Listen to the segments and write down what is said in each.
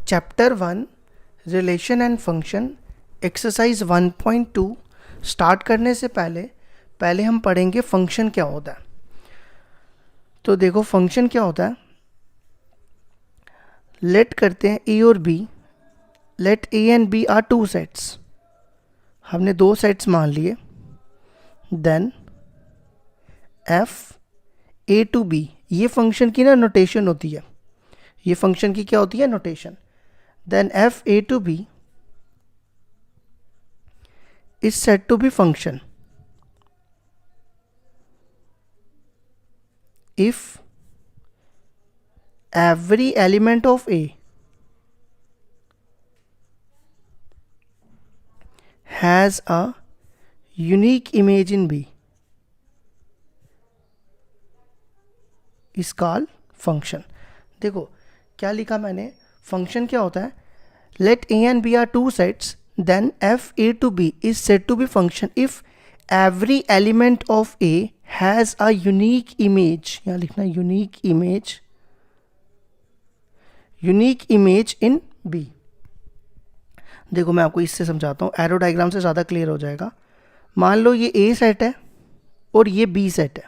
Chapter 1 relation and function exercise 1.2 start करने से पहले हम पढ़ेंगे फंक्शन क्या होता है। तो देखो फंक्शन क्या होता है। लेट करते हैं ए और B, let A and B are two sets, हमने दो सेट्स मान लिए। Then F A to B, ये फंक्शन की ना नोटेशन होती है, ये फंक्शन की क्या होती है, notation. Then F A to B is said to be function if every element of A has a unique image in B is called function। देखो क्या लिखा मैंने, फंक्शन क्या होता है, let A and B are two sets, then f a to b is said to be function if every element of A has a unique image, यहाँ लिखना unique image in B। देखो मैं आपको इससे समझाता हूँ, एरो डायग्राम से ज़्यादा क्लियर हो जाएगा। मान लो ये A सेट है और ये B सेट है,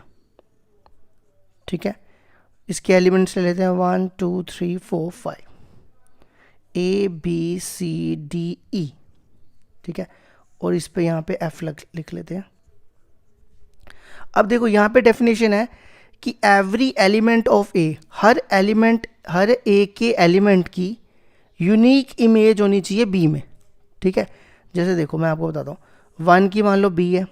ठीक है। इसके एलिमेंट्स ले लेते हैं 1 2 3 4 5 A B C D E, ठीक है। और इस पे यहाँ पे F लिख लेते हैं। अब देखो यहाँ पे डेफिनेशन है कि एवरी एलिमेंट ऑफ ए, हर ए के एलिमेंट की यूनिक इमेज होनी चाहिए बी में, ठीक है। जैसे देखो मैं आपको बताता हूँ, 1 की मान लो बी है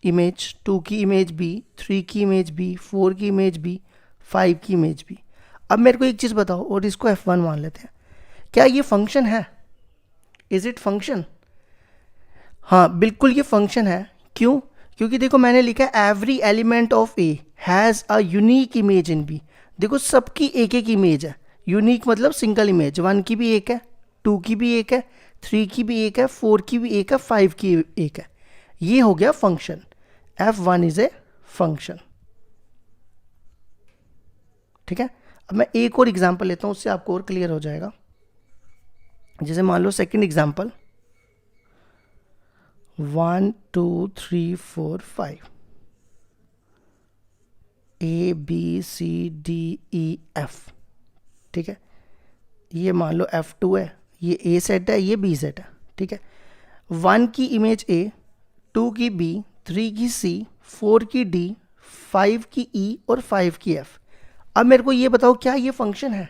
इमेज, 2 की इमेज बी, 3 की इमेज बी, 4 की इमेज बी, 5 की इमेज बी। अब मेरे को एक चीज़ बताओ, और इसको F1 मान लेते हैं, क्या ये फंक्शन है? Is it function? हाँ बिल्कुल ये फंक्शन है। क्यों? क्योंकि देखो मैंने लिखा है every element of A has a unique image in B. देखो सबकी एक एक इमेज है, यूनिक मतलब सिंगल इमेज। 1 की भी एक है, 2 की भी एक है, 3 की भी एक है, 4 की भी एक है, 5 की एक है। ये हो गया function. F1 is a function, ठीक है। अब मैं एक और एग्जांपल लेता हूँ, उससे आपको और क्लियर हो जाएगा। जैसे मान लो second example 1 2 3 4 5 A B C D E F, ठीक है। ये मान लो F2 है, ये A सेट है, ये B सेट है, ठीक है। 1 की इमेज A, 2 की B, 3 की C, 4 की D, 5 की E और 5 की F। अब मेरे को ये बताओ क्या ये फंक्शन है?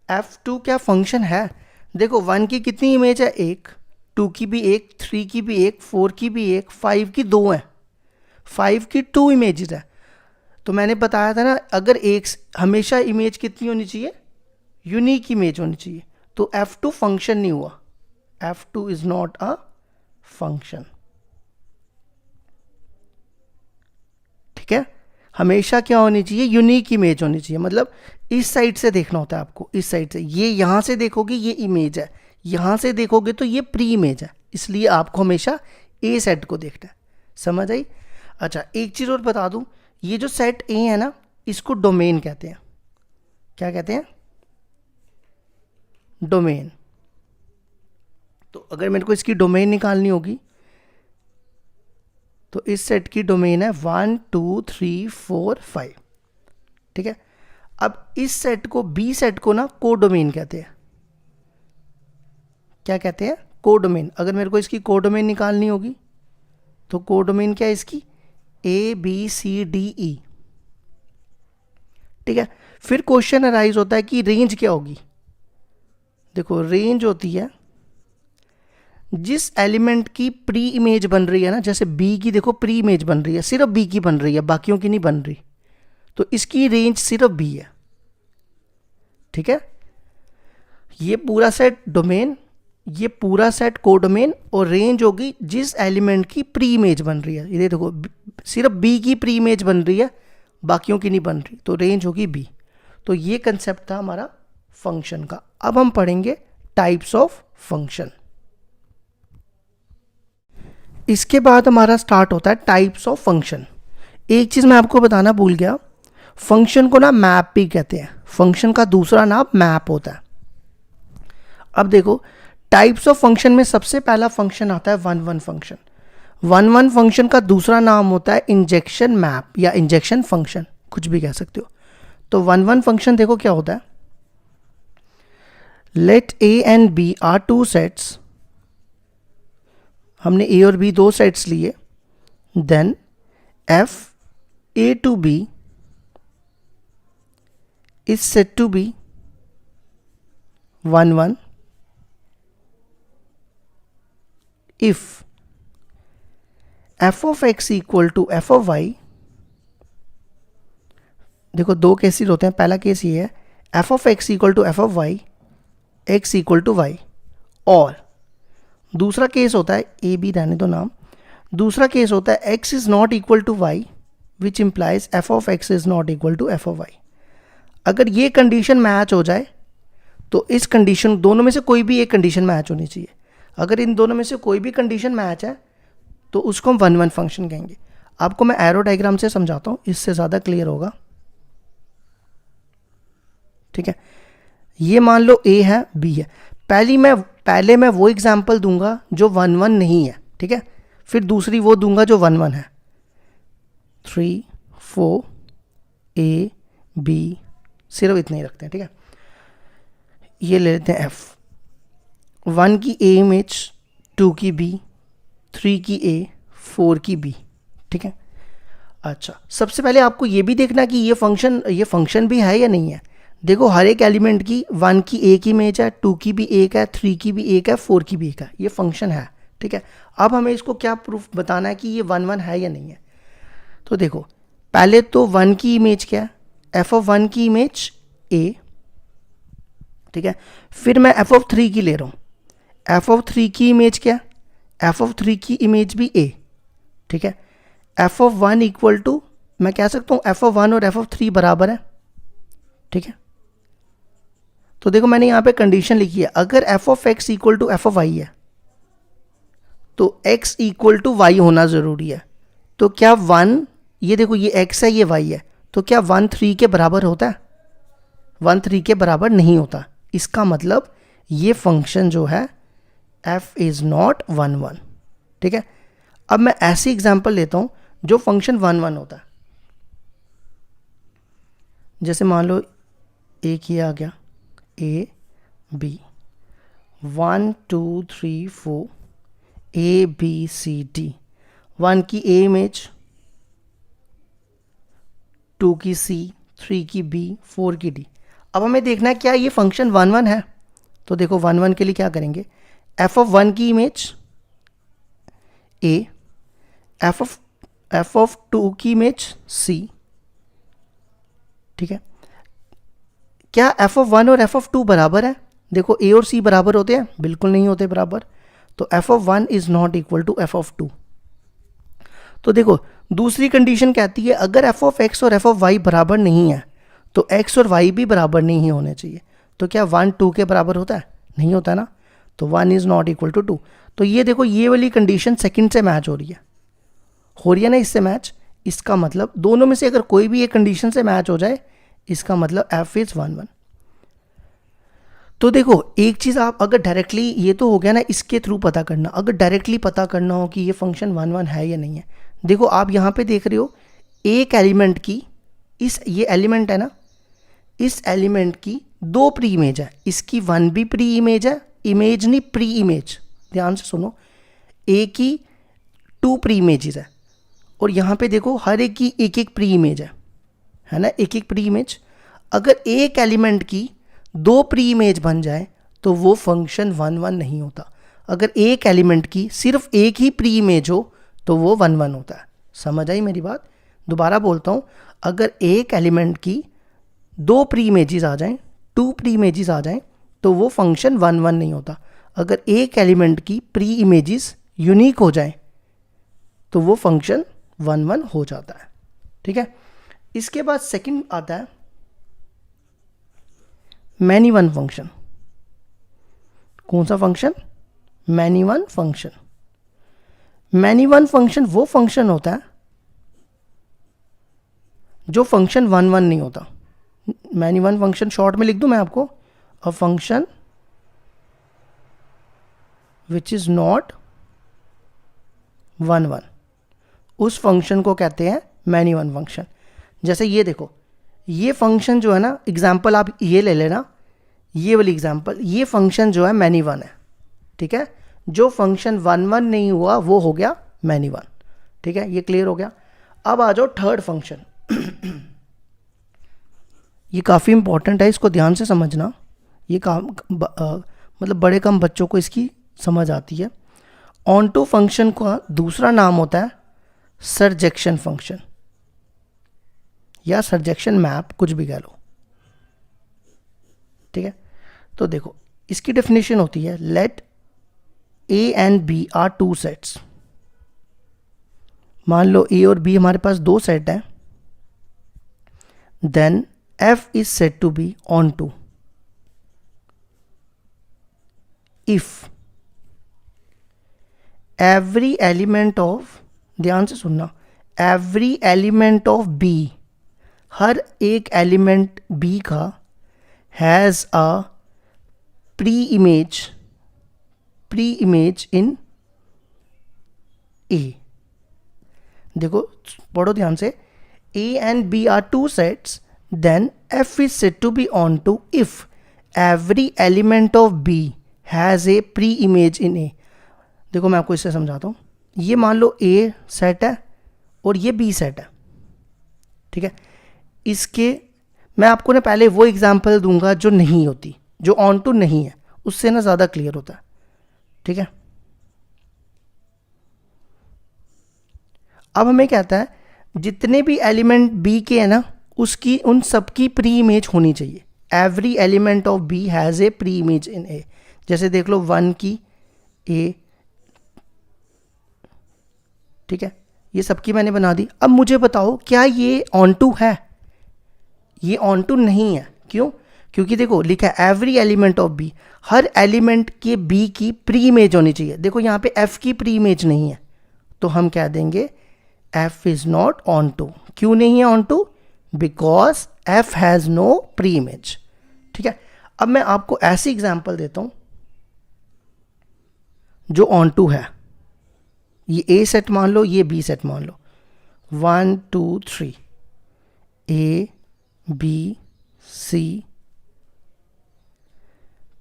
F2 क्या फंक्शन है? देखो 1 की कितनी इमेज है? 1, 2 की भी 1, 3 की भी 1, 4 की भी 1, 5 की 2 है, 5 की 2 इमेजेस है। तो मैंने बताया था ना, अगर एक हमेशा इमेज कितनी होनी चाहिए? यूनिक इमेज होनी चाहिए। तो F2 फंक्शन नहीं हुआ, F2 is not a function, ठीक है। हमेशा क्या होनी चाहिए? यूनिक इमेज होनी चाहिए। मतलब इस साइड से देखना होता है आपको, इस साइड से। ये यहां से देखोगे ये इमेज है, यहां से देखोगे तो ये प्री इमेज है, इसलिए आपको हमेशा ए सेट को देखना है। समझ आई? अच्छा एक चीज और बता दूं, ये जो सेट ए है ना, इसको डोमेन कहते हैं। क्या कहते हैं? डोमेन। तो अगर मेरे को इसकी डोमेन निकालनी होगी तो इस सेट की डोमेन है 1 2 3 4 5, ठीक है। अब इस सेट को, बी सेट को ना कोडोमेन कहते हैं। क्या कहते हैं? कोडोमेन। अगर मेरे को इसकी कोडोमेन निकालनी होगी तो कोडोमेन क्या है इसकी? A B C D E, ठीक है। फिर क्वेश्चन अराइज होता है कि रेंज क्या होगी। देखो रेंज होती है जिस एलिमेंट की प्री इमेज बन रही है ना, जैसे बी की देखो प्री इमेज बन रही है, सिर्फ बी की बन रही है, बाकियों की नहीं बन रही, तो इसकी रेंज सिर्फ बी है, ठीक है। ये पूरा सेट डोमेन, ये पूरा सेट कोडोमेन, और रेंज होगी जिस एलिमेंट की प्री इमेज बन रही है। ये देखो सिर्फ बी की प्री इमेज बन रही है, बाकियों की नहीं बन रही, तो रेंज होगी बी। तो ये कंसेप्ट था हमारा फंक्शन का। अब हम पढ़ेंगे टाइप्स ऑफ फंक्शन। इसके बाद हमारा स्टार्ट होता है टाइप्स ऑफ फंक्शन। एक चीज़ मैं आपको बताना भूल गया, फंक्शन को ना मैप भी कहते हैं। फंक्शन का दूसरा नाम मैप होता है। अब देखो टाइप्स ऑफ फंक्शन में सबसे पहला फंक्शन आता है one one function. One one function का दूसरा नाम होता है इंजेक्शन मैप या इंजेक्शन फंक्शन, कुछ भी कह सकते हो। तो वन वन फंक्शन देखो क्या होता है, let A and B are two sets, हमने ए और बी दो सेट्स लिए, then F A to B is set to be one one if f of x equal to f of y, देखो दो केसेस होते हैं, पहला case ये है f of x equal to f of y, x equal to y, और दूसरा case होता है a b रहने दो नाम, दूसरा केस होता है x is not equal to y which implies f of x is not equal to f of y। अगर ये कंडीशन मैच हो जाए तो इस कंडीशन, दोनों में से कोई भी एक कंडीशन मैच होनी चाहिए। अगर इन दोनों में से कोई भी कंडीशन मैच है तो उसको हम वन वन फंक्शन कहेंगे। आपको मैं एरो डायग्राम से समझाता हूँ, इससे ज़्यादा क्लियर होगा। ठीक है, ये मान लो a है b है, पहले मैं वो एग्जाम्पल दूंगा जो वन वन नहीं है, ठीक है, फिर दूसरी वो दूंगा जो वन वन है। 3 4 a b, सिर्फ इतने ही रखते हैं, ठीक है। ये ले लेते हैं f, 1 की a इमेज, 2 की b, 3 की a, 4 की b, ठीक है। अच्छा, सबसे पहले आपको ये भी देखना कि ये फंक्शन भी है या नहीं है। देखो हर एक एलिमेंट की 1 की a की इमेज है, 2 की भी एक है, 3 की भी एक है, 4 की भी एक है, ये फंक्शन है, ठीक है। अब हमें इसको क्या प्रूफ बताना है कि ये वन वन है या नहीं है। तो देखो पहले तो 1 की इमेज क्या है, f ऑफ 1 की इमेज a, ठीक है। फिर मैं f ऑफ 3 की ले रहा हूँ, f ऑफ 3 की इमेज क्या, f ऑफ 3 की इमेज भी a, ठीक है। f ऑफ 1 इक्वल टू, मैं कह सकता हूँ f ऑफ 1 और f ऑफ 3 बराबर है, ठीक है। तो देखो मैंने यहाँ पे कंडीशन लिखी है, अगर f of x equal to f of y है तो x इक्वल टू y होना ज़रूरी है। तो क्या 1, ये देखो ये x है ये y है, तो क्या 1 3 के बराबर होता है? 1 3 के बराबर नहीं होता। इसका मतलब ये फंक्शन जो है f इज़ नॉट 1 1, ठीक है। अब मैं ऐसी एग्जांपल लेता हूँ जो फंक्शन 1 1 होता है। जैसे मान लो एक ये आ गया a b, 1 2 3 4 a b c d, 1 की a इमेज, 2 की c, 3 की b, 4 की d। अब हमें देखना है क्या ये फंक्शन 1 1 है। तो देखो 1 1 के लिए क्या करेंगे, f ऑफ 1 की इमेज a, f ऑफ 2 की इमेज c, ठीक है। क्या f ऑफ 1 और f ऑफ 2 बराबर है? देखो a और c बराबर होते हैं? बिल्कुल नहीं होते बराबर। तो f of 1 is not equal to f of 2। तो देखो दूसरी कंडीशन कहती है अगर f ऑफ x और f ऑफ y बराबर नहीं है तो x और y भी बराबर नहीं होने चाहिए। तो क्या 1 2 के बराबर होता है? नहीं होता ना। तो 1 इज नॉट इक्वल टू 2। तो ये देखो ये वाली कंडीशन सेकंड से मैच हो रही है ना इससे मैच। इसका मतलब दोनों में से अगर कोई भी एक कंडीशन से मैच हो जाए इसका मतलब f इज 1 1। तो देखो एक चीज़ आप अगर डायरेक्टली, ये तो हो गया ना इसके थ्रू पता करना, अगर डायरेक्टली पता करना हो कि ये फंक्शन 1 1 है या नहीं है। देखो आप यहाँ पे देख रहे हो एक एलिमेंट की, ये एलिमेंट है ना, इस एलिमेंट की 2 प्री इमेज है, इसकी 1 भी प्री इमेज है, इमेज नहीं प्री इमेज, ध्यान से सुनो, ए की 2 प्री इमेजेस है और यहाँ पे देखो हर एक की एक एक प्री इमेज है ना, एक एक प्री इमेज। अगर एक एलिमेंट की 2 प्री इमेज बन जाए तो वो फंक्शन 1 1 नहीं होता। अगर एक एलिमेंट की सिर्फ एक ही प्री इमेज हो तो वो 1 1 होता है। समझ आई मेरी बात? दोबारा बोलता हूँ, अगर एक एलिमेंट की 2 प्री इमेजेस आ जाएं, 2 प्री इमेजेस आ जाएं तो वो फंक्शन 1 1 नहीं होता। अगर एक एलिमेंट की प्री इमेजेस यूनिक हो जाएं तो वो फंक्शन 1 1 हो जाता है, ठीक है। इसके बाद सेकंड आता है मैनी वन फंक्शन। कौन सा function? Many one function. Many one function वो फंक्शन होता है जो फंक्शन 1 1 नहीं होता। मैनी वन फंक्शन शॉर्ट में लिख दूं मैं आपको, a function which is not 1 1, उस फंक्शन को कहते हैं मैनी वन फंक्शन। जैसे ये देखो, ये फंक्शन जो है ना, एग्जाम्पल आप ये ले लेना, ये वाली एग्जाम्पल, ये फंक्शन जो है मैनी वन है, ठीक है। जो फंक्शन 1 1 नहीं हुआ वो हो गया मैनी वन, ठीक है। ये क्लियर हो गया। अब आ जाओ थर्ड फंक्शन। ये काफ़ी इंपॉर्टेंट है, इसको ध्यान से समझना। ये काम मतलब बड़े कम बच्चों को इसकी समझ आती है। ऑन टू फंक्शन का दूसरा नाम होता है सरजेक्शन फंक्शन या सरजेक्शन मैप, कुछ भी कह लो, ठीक है। तो देखो इसकी डेफिनेशन होती है, let A and B are two sets. मान लो ए और बी हमारे पास दो सेट हैं, then f is set to B onto if every element of, ध्यान से सुनना, एवरी एलिमेंट ऑफ बी, हर एक एलिमेंट बी का has a pre image in A. देखो पढ़ो ध्यान से, A and B are two sets, then f is set to B onto if every element of B has a pre image in A. देखो मैं आपको इससे समझाता हूँ। ये मान लो ए सेट है और ये बी सेट है, ठीक है। इसके मैं आपको ना पहले वो एग्जांपल दूंगा जो नहीं होती, जो ऑन टू नहीं है, उससे ना ज़्यादा क्लियर होता है, ठीक है। अब हमें कहता है जितने भी एलिमेंट बी के हैं ना, उसकी उन सब की प्री इमेज होनी चाहिए। Every element of B has a pre image in A. जैसे देख लो 1 की ए, ठीक है, ये सबकी मैंने बना दी। अब मुझे बताओ क्या ये ऑन टू है? ये ऑन टू नहीं है। क्यों? क्योंकि देखो लिखा है एवरी एलिमेंट ऑफ बी, हर एलिमेंट के बी की प्री इमेज होनी चाहिए। देखो यहाँ पे एफ की प्री इमेज नहीं है, तो हम कह देंगे F is not onto. क्यों नहीं है onto? Because F has no pre image, ठीक है। अब मैं आपको ऐसी एग्जांपल देता हूं जो ऑन टू है। ये ए सेट मान लो, ये बी सेट मान लो, 1 2 3, ए बी सी,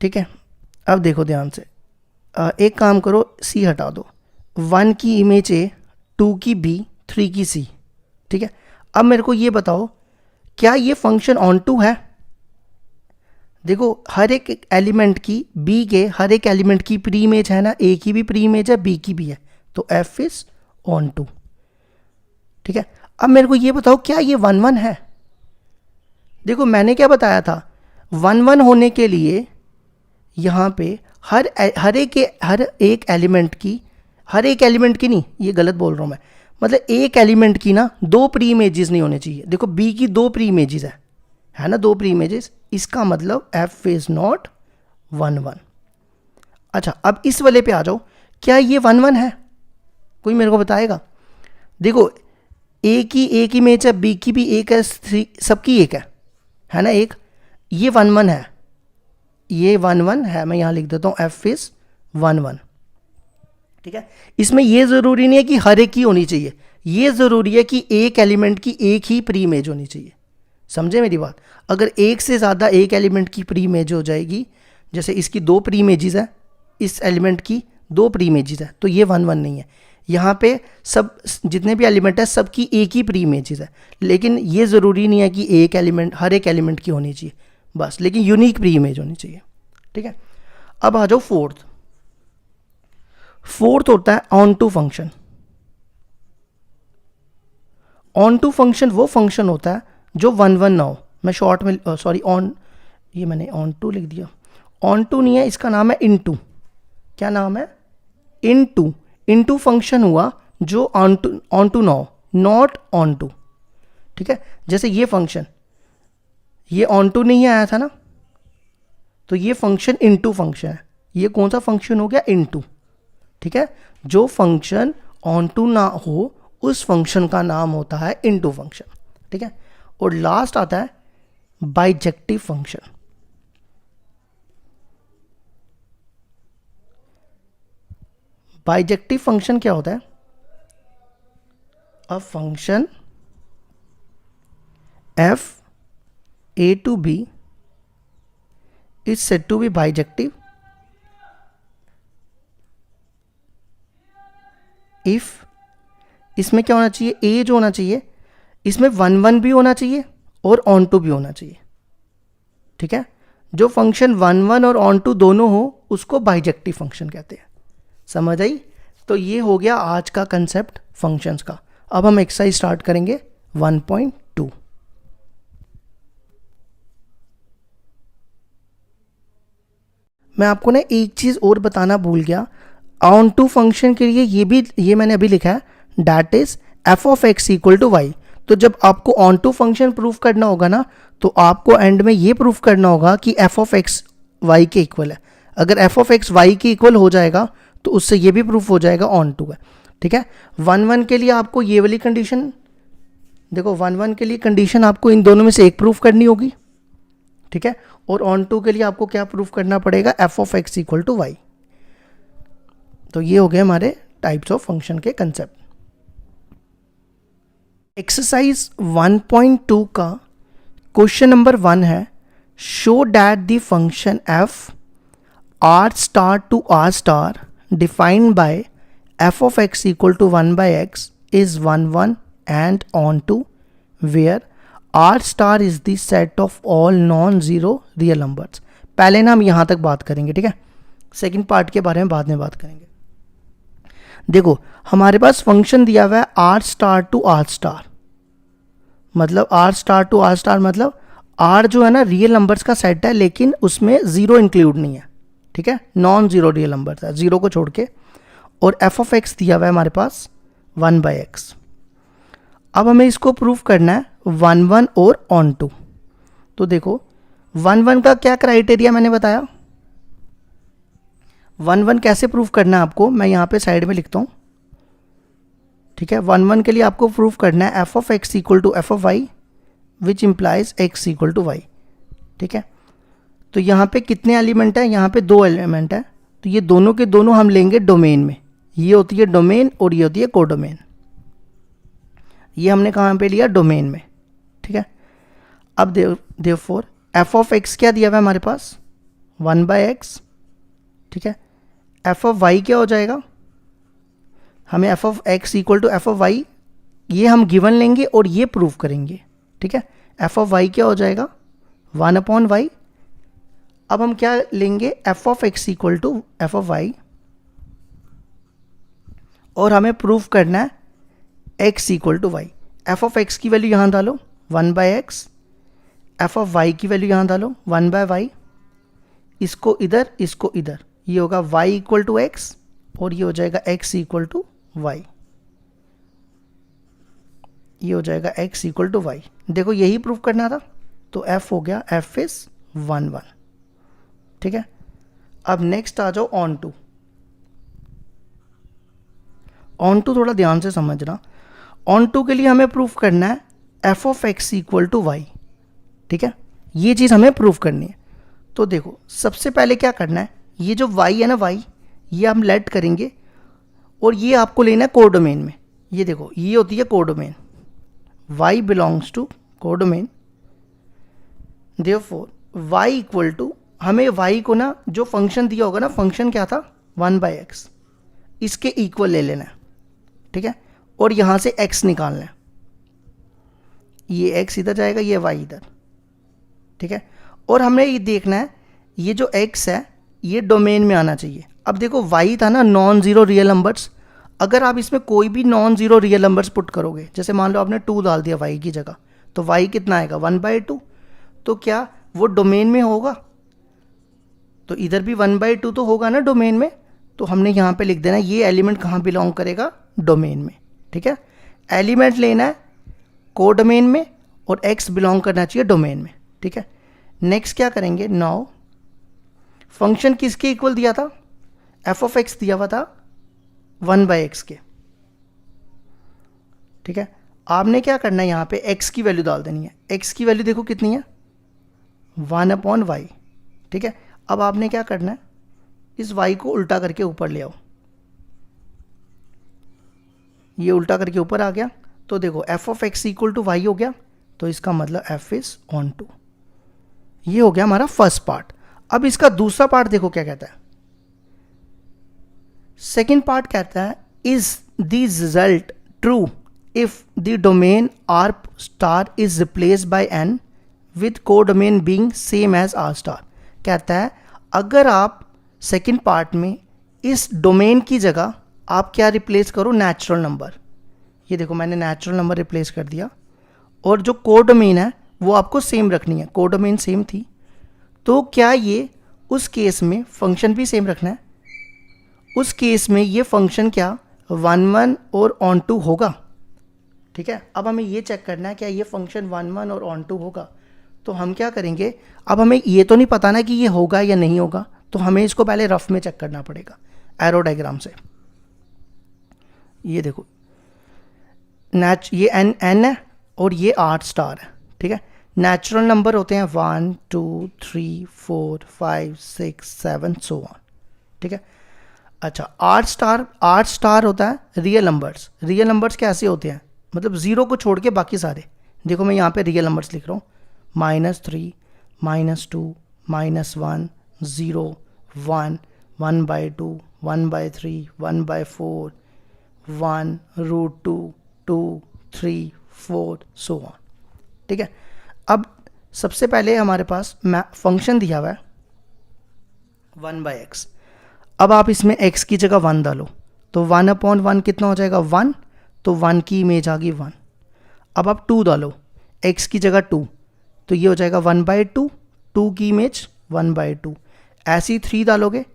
ठीक है। अब देखो ध्यान से, एक काम करो, सी हटा दो, 1 की इमेज ए, 2 की बी, 3 की सी, ठीक है। अब मेरे को ये बताओ क्या ये फंक्शन ऑन टू है? देखो हर एक एलिमेंट की, बी के हर एक एलिमेंट की प्री इमेज है ना, ए की भी प्री इमेज है, बी की भी है, तो एफ इज ऑन टू, ठीक है। अब मेरे को ये बताओ क्या ये 1 1 है? देखो मैंने क्या बताया था, 1 1 होने के लिए यहाँ पे हर एक एलिमेंट की, हर एक एलिमेंट की नहीं, ये गलत बोल रहा हूँ मैं, मतलब एक एलिमेंट की ना 2 प्री इमेजेस नहीं होने चाहिए। देखो बी की 2 प्री इमेजेस है ना, 2 प्री इमेजेस, इसका मतलब एफ इज नॉट 1 1। अच्छा अब इस वाले पे आ जाओ, क्या ये 1 1 है? कोई मेरे को बताएगा? देखो ए की एक इमेज है, बी की भी एक है, सबकी एक है ना एक, ये 1 1 है, ये 1 1 है। मैं यहाँ लिख देता हूँ एफ इज 1 1, ठीक है। इसमें ये ज़रूरी नहीं है कि हर एक की होनी चाहिए, ये ज़रूरी है कि एक एलिमेंट की एक ही प्री इमेज होनी चाहिए। समझे मेरी बात? अगर एक से ज़्यादा एक एलिमेंट की प्री इमेज हो जाएगी, जैसे इसकी 2 प्री इमेजेस है, इस एलिमेंट की 2 प्री इमेजेस है, तो ये 1 1 नहीं है। यहाँ पे सब जितने भी एलिमेंट है सबकी एक ही प्री इमेजेस है, लेकिन ये ज़रूरी नहीं है कि एक एलिमेंट हर एक एलिमेंट की होनी चाहिए बस, लेकिन यूनिक प्री इमेज होनी चाहिए, ठीक है। अब आ जाओ फोर्थ होता है onto function. Onto function वो फंक्शन होता है जो 1 1 ना हो। मैं शॉर्ट में सॉरी ऑन, ये मैंने ऑन टू लिख दिया, ऑन टू नहीं है, इसका नाम है इनटू। क्या नाम है? इनटू। इनटू फंक्शन हुआ जो ऑन टू ना हो, नॉट ऑन टू, ठीक है। जैसे ये फंक्शन, ये ऑन टू नहीं आया था ना, तो ये फंक्शन इनटू फंक्शन है। ये कौन सा फंक्शन हो गया? इनटू, ठीक है। जो फंक्शन ऑन टू ना हो उस फंक्शन का नाम होता है इनटू फंक्शन, ठीक है। और लास्ट आता है बाइजेक्टिव फंक्शन। बाइजेक्टिव फंक्शन क्या होता है? A function f a to b is said to be bijective if, इसमें क्या होना चाहिए, a जो होना चाहिए इसमें 1 1 भी होना चाहिए और ऑन टू भी होना चाहिए, ठीक है। जो फंक्शन 1 1 और ऑन टू दोनों हो उसको बाइजेक्टिव फंक्शन कहते हैं। समझ आई? तो ये हो गया आज का कंसेप्ट फंक्शंस का। अब हम एक्सरसाइज स्टार्ट करेंगे 1.2। मैं आपको ना एक चीज़ और बताना भूल गया, ऑन टू फंक्शन के लिए ये मैंने अभी लिखा है, that is F of x equal to Y. तो जब आपको ऑन टू फंक्शन प्रूफ करना होगा ना, तो आपको एंड में ये प्रूफ करना होगा कि एफ ऑफ एक्स वाई के इक्वल है। अगर एफ ऑफ एक्स वाई के इक्वल हो जाएगा तो उससे ये भी प्रूफ हो जाएगा ऑन टू है, ठीक है। 1 1 के लिए आपको ये वाली कंडीशन, देखो 1 1 के लिए कंडीशन आपको इन दोनों में से एक प्रूफ करनी होगी, ठीक है। और ऑन टू के लिए आपको क्या प्रूफ करना पड़ेगा? F of x equal to Y. तो ये हो गए हमारे टाइप्स ऑफ फंक्शन के कंसेप्ट। एक्सरसाइज 1.2 का क्वेश्चन नंबर 1 है, show that the function F R star to R star defined by F of x equal to 1 by X is 1 1 and onto where R star is the set of all non zero real numbers. पहले ना हम यहाँ तक बात करेंगे, ठीक है। Second part के बारे में बाद में बात करेंगे। देखो हमारे पास फंक्शन दिया हुआ है R star to R star, मतलब R star to R star मतलब आर जो है ना रियल नंबर्स का सेट है, लेकिन उसमें जीरो इंक्लूड नहीं है, ठीक है। नॉन जीरो रियल नंबर्स है, जीरो को छोड़ के। और एफ ऑफ एक्स दिया हुआ है हमारे पास 1 बाय एक्स। अब हमें इसको प्रूफ करना है 1 1 और ऑन टू। तो देखो 1 1 का क्या क्राइटेरिया मैंने बताया, 1 1 कैसे प्रूफ करना है आपको, मैं यहाँ पे साइड में लिखता हूँ, ठीक है। 1 1 के लिए आपको प्रूफ करना है F of x equal to F of Y which implies X equal to Y, ठीक है। तो यहाँ पे कितने एलिमेंट है? यहाँ पे 2 एलिमेंट है, तो ये दोनों के दोनों हम लेंगे डोमेन में। ये होती है डोमेन और ये होती है कोडोमेन। ये हमने कहाँ पे लिया? डोमेन में, ठीक है। अब देयरफॉर एफ ऑफ एक्स क्या दिया हुआ है हमारे पास? 1 बाय एक्स, ठीक है। एफ ऑफ वाई क्या हो जाएगा? हमें F of x equal to F of Y, ये हम गिवन लेंगे और ये प्रूफ करेंगे, ठीक है। एफ ऑफ वाई क्या हो जाएगा? 1 अपॉन वाई। अब हम क्या लेंगे? F of x equal to F of Y, और हमें प्रूफ करना है X equal to Y. F of X की वैल्यू यहाँ डालो 1 by X, F of Y की वैल्यू यहाँ डालो 1 बाय वाई, इसको इधर इसको इधर, ये होगा y इक्वल टू एक्स और ये हो जाएगा x इक्वल टू वाई, ये हो जाएगा x इक्वल टू वाई। देखो यही प्रूफ करना था, तो f हो गया, f इज 1 1, ठीक है। अब नेक्स्ट आ जाओ ऑन टू। ऑन टू थोड़ा ध्यान से समझना। ऑन टू के लिए हमें प्रूफ करना है F of x equal to Y, ठीक है। ये चीज़ हमें प्रूफ करनी है। तो देखो सबसे पहले क्या करना है, ये जो y है ना y, ये हम लेट करेंगे और ये आपको लेना है कोडोमेन में। ये देखो ये होती है codomain, y belongs to codomain. Therefore y equal to, हमें y को ना जो फंक्शन दिया होगा ना, फंक्शन क्या था 1 बाय एक्स, इसके इक्वल ले लेना है, ठीक है। और यहाँ से x निकालना है, ये x इधर जाएगा, ये y इधर, ठीक है। और हमें ये देखना है ये जो x है ये डोमेन में आना चाहिए। अब देखो y था ना नॉन जीरो रियल नंबर्स, अगर आप इसमें कोई भी non zero real numbers put करोगे, जैसे मान लो आपने 2 डाल दिया y की जगह, तो y कितना आएगा 1 बाय 2, तो क्या वो डोमेन में होगा? तो इधर भी 1 बाय 2 तो होगा ना डोमेन में। तो हमने यहाँ पे लिख देना ये एलिमेंट कहाँ बिलोंग करेगा? डोमेन में, ठीक है। एलिमेंट लेना है कोडोमेन में और x बिलोंग करना चाहिए डोमेन में, ठीक है। नेक्स्ट क्या करेंगे, नाउ फंक्शन किसके इक्वल दिया था? एफ ऑफ एक्स दिया हुआ था 1 बाय एक्स के, ठीक है। आपने क्या करना है, यहाँ पे x की वैल्यू डाल देनी है। x की वैल्यू देखो कितनी है 1 अपॉन वाई, ठीक है। अब आपने क्या करना है, इस y को उल्टा करके ऊपर ले आओ, ये उल्टा करके ऊपर आ गया, तो देखो F of x equal to Y हो गया, तो इसका मतलब एफ इज ऑन टू। ये हो गया हमारा फर्स्ट पार्ट। अब इसका दूसरा पार्ट देखो क्या कहता है। सेकेंड पार्ट कहता है is the result true if the domain R star is replace by N with codomain being same as R star. कहता है अगर आप सेकेंड पार्ट में इस डोमेन की जगह आप क्या रिप्लेस करो, नेचुरल नंबर। ये देखो मैंने नेचुरल नंबर रिप्लेस कर दिया, और जो कोडोमेन है वो आपको सेम रखनी है, कोडोमेन सेम थी, तो क्या ये उस केस में फंक्शन भी सेम रखना है? उस केस में ये फंक्शन क्या 1 और ऑन टू होगा। ठीक है, अब हमें ये चेक करना है क्या ये फंक्शन 1 और ऑन टू होगा। तो हम क्या करेंगे, अब हमें ये तो नहीं पता ना कि ये होगा या नहीं होगा, तो हमें इसको पहले रफ में चेक करना पड़ेगा एरो डायग्राम से। ये देखो ये एन है और ये आर स्टार है। ठीक है, नेचुरल नंबर होते हैं 1 2 3 4 5 6 7 सो ऑन। ठीक है, अच्छा आर स्टार होता है रियल नंबर्स। रियल नंबर्स कैसे होते हैं, मतलब जीरो को छोड़ के बाकी सारे। देखो मैं यहाँ पे रियल नंबर्स लिख रहा हूँ, -3 -2 -1 0 1 1/2 1/3 1/4 1 √2 2 3 4 सो ऑन। ठीक है, अब सबसे पहले हमारे पास फंक्शन दिया हुआ है 1/x। अब आप इसमें x की जगह 1 डालो, तो 1/1 कितना हो जाएगा 1, तो 1 की इमेज आ गई 1। अब आप 2 डालो, x की जगह 2, तो ये हो जाएगा 1/2, 2 की इमेज 1/2। ऐसे ही 3 डालोगे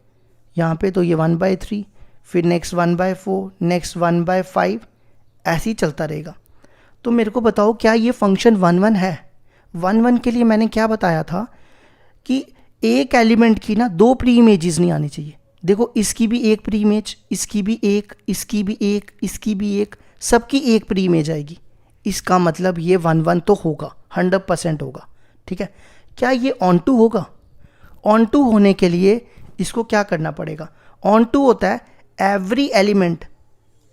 यहाँ पे, तो ये 1/3, फिर नेक्स्ट 1/4, नेक्स्ट 1/5, ऐसे ही चलता रहेगा। तो मेरे को बताओ क्या ये फंक्शन 1 है? 1 के लिए मैंने क्या बताया था कि एक एलिमेंट की ना 2 प्री इमेजेस नहीं आनी चाहिए। देखो इसकी भी एक प्री इमेज, इसकी भी एक, इसकी भी एक, इसकी भी एक, सबकी एक प्री इमेज आएगी। इसका मतलब ये 1 तो होगा, 100% होगा। ठीक है, क्या ये ऑन टू होगा? ऑन टू होने के लिए इसको क्या करना पड़ेगा? ऑन टू होता है every element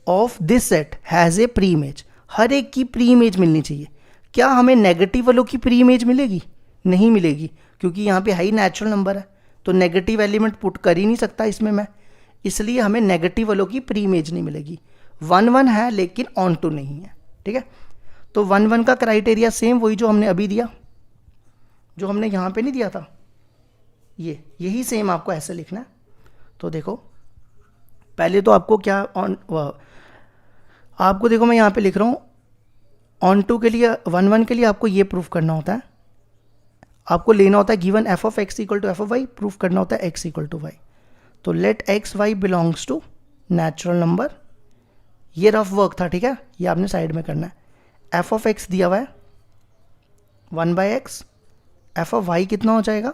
of this set has a pre image. हर एक की प्री इमेज मिलनी चाहिए। क्या हमें नेगेटिव वालों की प्री इमेज मिलेगी? नहीं मिलेगी, क्योंकि यहाँ पे हाई नेचुरल नंबर है, तो नेगेटिव एलिमेंट पुट कर ही नहीं सकता इसमें मैं, इसलिए हमें नेगेटिव वालों की प्री इमेज नहीं मिलेगी। 1 है लेकिन ऑन टू नहीं है। ठीक है, तो 1 का क्राइटेरिया सेम वही जो हमने अभी दिया, जो हमने यहाँ पे नहीं दिया था, यही सेम आपको ऐसे लिखना है। तो देखो पहले तो आपको क्या आपको देखो मैं यहाँ पे लिख रहा हूँ ऑन टू के लिए 1 के लिए आपको ये प्रूफ करना होता है, आपको लेना होता है given F of x equal to F of Y, proof करना होता है एक्स इक्वल टू वाई। तो let x Y belongs to natural number. ये रफ वर्क था, ठीक है, ये आपने साइड में करना है। एफ ऑफ एक्स दिया हुआ है 1/x, एफ ऑफ वाई कितना हो जाएगा,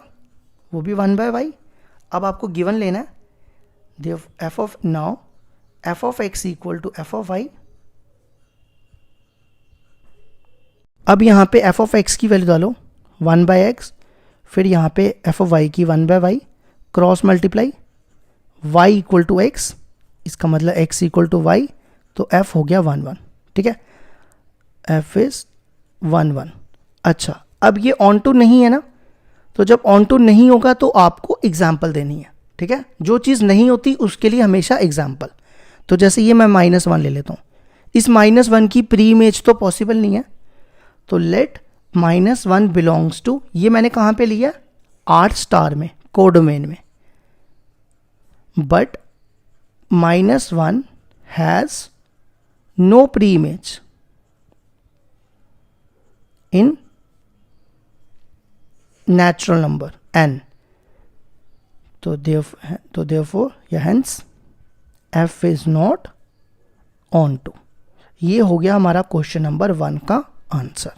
वो भी 1/y। अब आपको गिवन लेना है F of now F of x equal to F of Y. अब यहाँ पे एफ ऑफ एक्स की वैल्यू डालो 1/x, फिर यहाँ पे एफ ऑफ वाई की 1/y, cross multiply y equal to X, इसका मतलब x इक्वल टू वाई, तो f हो गया 1 ठीक है, f इज 1 अच्छा, अब ये ऑन टू नहीं है ना, तो जब ऑन टू नहीं होगा तो आपको एग्जाम्पल देनी है। ठीक है, जो चीज़ नहीं होती उसके लिए हमेशा एग्जाम्पल। तो जैसे ये मैं -1 ले लेता हूँ, इस -1 की प्री इमेज तो पॉसिबल नहीं है, तो लेट -1 बिलोंग्स टू, ये मैंने कहाँ पे लिया, आर स्टार में, कोडोमेन में, but -1 has no pre image in natural number n, तो therefore या hence f is not on to। ये हो गया हमारा क्वेश्चन नंबर 1 का आंसर।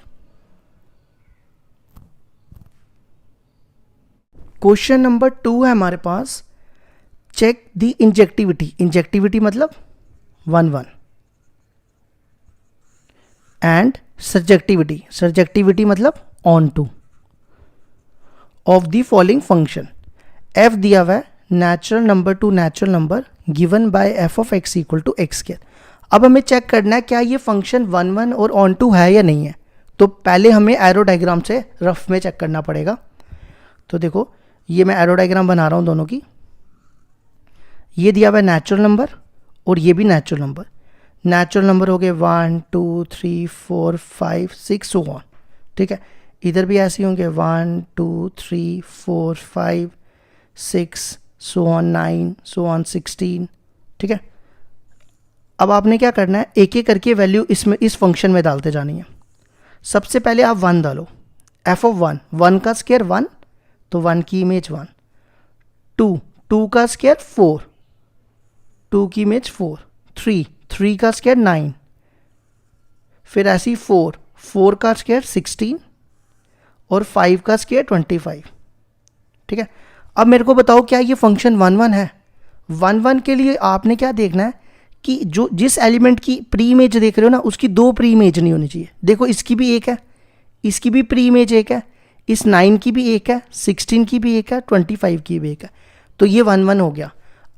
क्वेश्चन नंबर 2 है हमारे पास, चेक द इंजेक्टिविटी। इंजेक्टिविटी मतलब 1 एंड सर्जेक्टिविटी, सर्जेक्टिविटी मतलब onto of the following function. f दिया हुआ है natural number to natural number given by f of x equal to x square. अब हमें चेक करना है क्या ये फंक्शन 1 1 और ऑन टू है या नहीं है। तो पहले हमें एरो डायग्राम से रफ में चेक करना पड़ेगा। तो देखो ये मैं एरो डायग्राम बना रहा हूँ दोनों की। ये दिया हुआ है नेचुरल नंबर और ये भी नेचुरल नंबर। नेचुरल नंबर हो गए 1 2 3 4 5 6 सो ऑन, ठीक है। इधर भी ऐसे होंगे 1 2 3 4 5 6 सो ऑन 9 सो ऑन 16, ठीक है। अब आपने क्या करना है, एक एक करके वैल्यू इसमें इस फंक्शन में डालते जानी है। सबसे पहले आप 1 डालो, एफ ऑफ 1, 1 का स्क्वायर 1, तो 1 की इमेज 1। 2, 2 का स्क्वायर 4, 2 की इमेज 4। 3, 3 का स्क्वायर 9, फिर ऐसी 4, 4 का स्क्वायर 16 और 5 का स्क्वायर 25, ठीक है। अब मेरे को बताओ क्या ये फंक्शन 1 1 है। 1 1 के लिए आपने क्या देखना है कि जो जिस एलिमेंट की प्री इमेज देख रहे हो ना उसकी 2 प्री इमेज नहीं होनी चाहिए। देखो इसकी भी एक है, इसकी भी प्री इमेज एक है, इस 9 की भी एक है, 16 की भी एक है, 25 की भी एक है। तो ये 1 1 हो गया।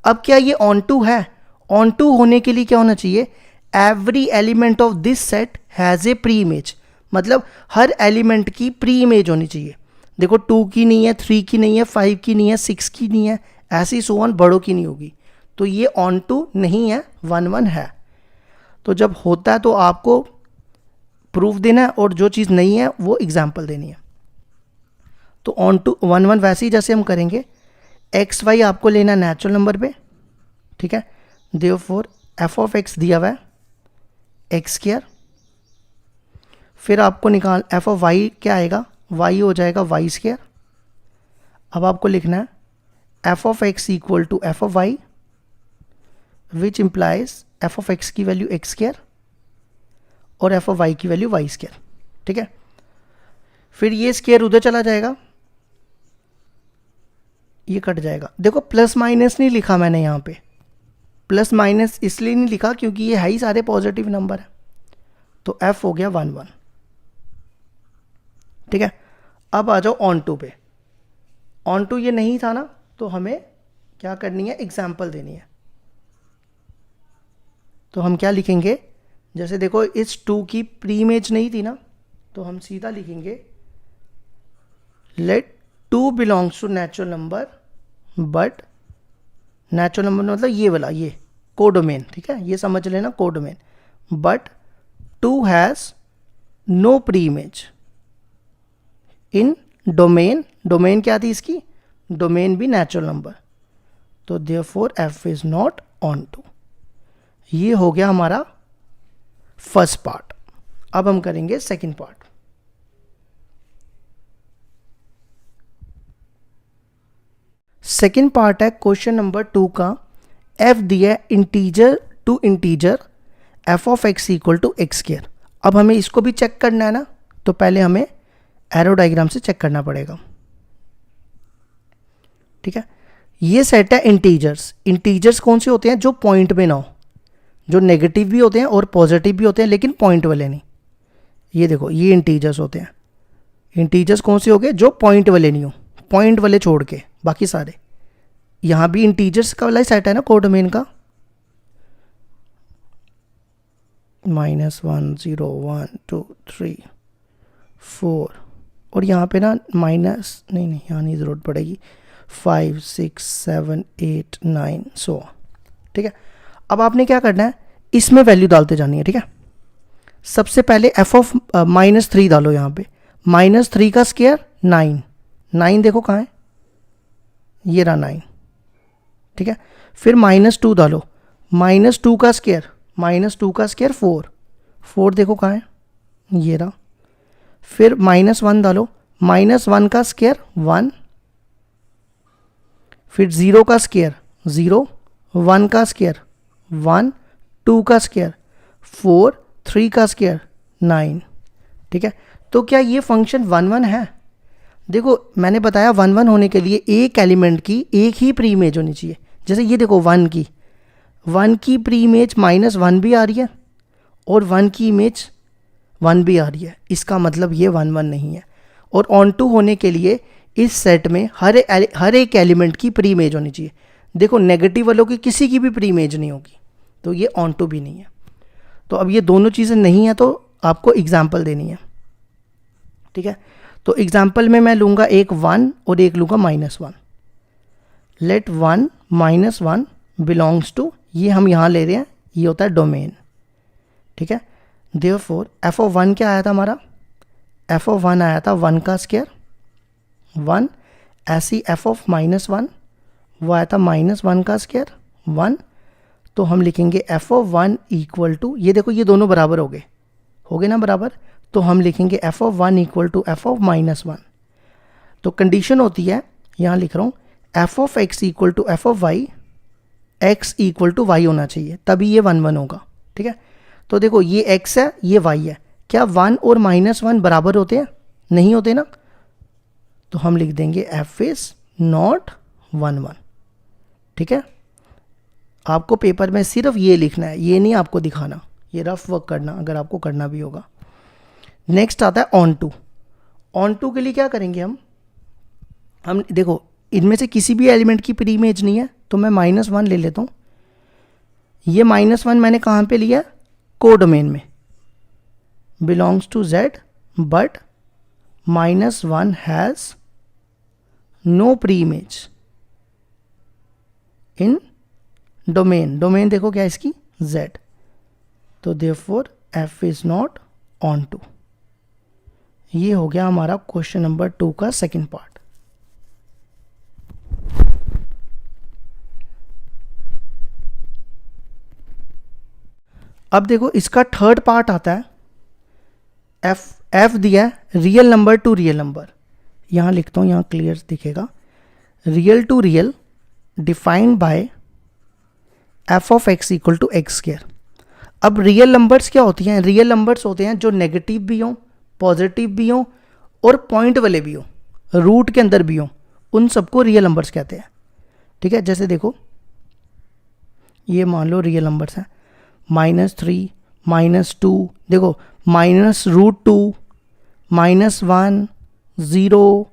अब क्या ये ऑन टू है? ऑन टू होने के लिए क्या होना चाहिए, every element of this set has a pre image, मतलब हर एलिमेंट की प्री इमेज होनी चाहिए। देखो 2 की नहीं है, 3 की नहीं है, 5 की नहीं है, 6 की नहीं है, ऐसी सो ऑन बड़ों की नहीं होगी। तो ये ऑन टू नहीं है, 1 1 है। तो जब होता है तो आपको प्रूफ देना है और जो चीज़ नहीं है वो एग्जाम्पल देनी है। तो ऑन टू 1 1 वैसे ही जैसे हम करेंगे, एक्स वाई आपको लेना नेचुरल नंबर पे, ठीक है। देयरफॉर एफ ऑफ एक्स दिया हुआ है एक्स स्क्वायर, फिर आपको निकाल एफ ऑफ वाई क्या आएगा, वाई हो जाएगा वाई स्क्वायर। अब आपको लिखना है F of x equal to F of Y which implies F of X की वैल्यू एक्स स्क्वायर और एफ ऑफ वाई की वैल्यू वाई स्क्वायर, ठीक है। फिर ये स्क्वायर उधर चला जाएगा, ये कट जाएगा। देखो प्लस माइनस नहीं लिखा मैंने यहाँ पे, प्लस माइनस इसलिए नहीं लिखा क्योंकि ये है ही सारे पॉजिटिव नंबर है। तो एफ हो गया 1 1, ठीक है। अब आ जाओ ऑन टू पे। ऑन टू ये नहीं था ना, तो हमें क्या करनी है, एग्जाम्पल देनी है। तो हम क्या लिखेंगे, जैसे देखो इस 2 की प्री इमेज नहीं थी ना, तो हम सीधा लिखेंगे let 2 belongs to natural number but, natural number मतलब ये वाला, ये कोडोमेन, ठीक है, ये समझ लेना codomain. But 2 has no pre image in domain. Domain क्या थी इसकी, डोमेन भी नेचुरल नंबर। तो therefore F is not onto. ये हो गया हमारा फर्स्ट पार्ट। अब हम करेंगे सेकंड पार्ट। सेकंड पार्ट है क्वेश्चन नंबर 2 का। एफ दिया integer to integer F of x equal to X square. अब हमें इसको भी चेक करना है ना, तो पहले हमें एरो डायग्राम से चेक करना पड़ेगा, ठीक है। ये सेट है इंटीजर्स। इंटीजर्स कौन से होते हैं, जो पॉइंट में ना हो, जो नेगेटिव भी होते हैं और पॉजिटिव भी होते हैं लेकिन पॉइंट वाले नहीं। ये देखो ये इंटीजर्स होते हैं। इंटीजर्स कौन से हो गए, जो पॉइंट वाले नहीं हो, पॉइंट वाले छोड़ के बाकी सारे। यहाँ भी इंटीजर्स का वाला सेट है ना कोडोमेन का, -1 0 1 2 3 4, और यहाँ पे ना माइनस नहीं, यहाँ नहीं ज़रूरत पड़ेगी, 5 6 7 8 9 सो, ठीक है। अब आपने क्या करना है, इसमें वैल्यू डालते जानी है, ठीक है। सबसे पहले एफ ऑफ -3 डालो यहाँ पे। -3 का स्क्वायर 9, 9 देखो कहाँ है, ये रहा 9, ठीक है। फिर -2 डालो, -2 का स्क्वायर, -2 का स्क्वायर 4, 4 देखो कहाँ है, ये रहा। फिर -1 डालो, -1 का स्क्वायर 1, फिर 0 का स्क्वायर 0, 1 का स्क्वायर 1, 2 का स्क्वायर 4, 3 का स्क्वायर 9, ठीक है। तो क्या ये फंक्शन 1 1 है? देखो मैंने बताया 1 1 होने के लिए एक एलिमेंट की एक ही प्री इमेज होनी चाहिए। जैसे ये देखो 1 की प्री इमेज -1 भी आ रही है और 1 की इमेज 1 भी आ रही है, इसका मतलब ये 1 1 नहीं है। और ऑन टू होने के लिए इस सेट में हर एक एलिमेंट की प्री इमेज होनी चाहिए। देखो नेगेटिव वालों की किसी की भी प्री इमेज नहीं होगी, तो ये ऑन टू भी नहीं है। तो अब ये दोनों चीज़ें नहीं है तो आपको एग्जाम्पल देनी है, ठीक है। तो एग्जाम्पल में मैं लूँगा एक 1 और एक लूँगा -1। लेट 1 -1 बिलोंग्स टू, ये हम यहाँ ले रहे हैं, ये होता है डोमेन, ठीक है। देयरफॉर एफ ऑफ 1 क्या आया था हमारा, एफ ऑफ 1 आया था 1 का स्क्वायर 1, ऐसी एफ ऑफ -1 वो आया था -1 का स्क्वायर 1। तो हम लिखेंगे एफ ऑफ 1 इक्वल टू, ये देखो ये दोनों बराबर हो गए ना बराबर, तो हम लिखेंगे F of 1 equal to F of -1। तो कंडीशन होती है, यहाँ लिख रहा हूँ, F of x equal to F of Y, x equal to Y होना चाहिए, तभी ये 1 1 होगा, ठीक है। तो देखो ये x है ये y है, क्या 1 और -1 बराबर होते हैं, नहीं होते ना, तो हम लिख देंगे f इज नॉट 1 1, ठीक है। आपको पेपर में सिर्फ ये लिखना है, ये नहीं आपको दिखाना, ये रफ वर्क करना अगर आपको करना भी होगा। नेक्स्ट आता है ऑन टू। ऑन टू के लिए क्या करेंगे हम देखो इनमें से किसी भी एलिमेंट की प्री इमेज नहीं है, तो मैं -1 ले लेता हूँ। ये -1 मैंने कहाँ पे लिया, कोडोमेन में, belongs to z but -1 has no pre image in domain. Domain देखो क्या है इसकी, z, तो therefore f is not onto. ये हो गया हमारा क्वेश्चन नंबर 2 का सेकंड पार्ट। अब देखो इसका थर्ड पार्ट आता है, f दिया है real number to real number, यहाँ लिखता हूँ, यहाँ क्लियर दिखेगा, real to real defined by F of x equal to X square. अब रियल नंबर्स क्या होती हैं, रियल नंबर्स होते हैं जो नेगेटिव भी हों, पॉजिटिव भी हों और पॉइंट वाले भी हों, रूट के अंदर भी हों, उन सबको रियल नंबर्स कहते हैं, ठीक है। जैसे देखो ये मान लो रियल नंबर्स हैं, -3 -2, देखो -√2 -1 0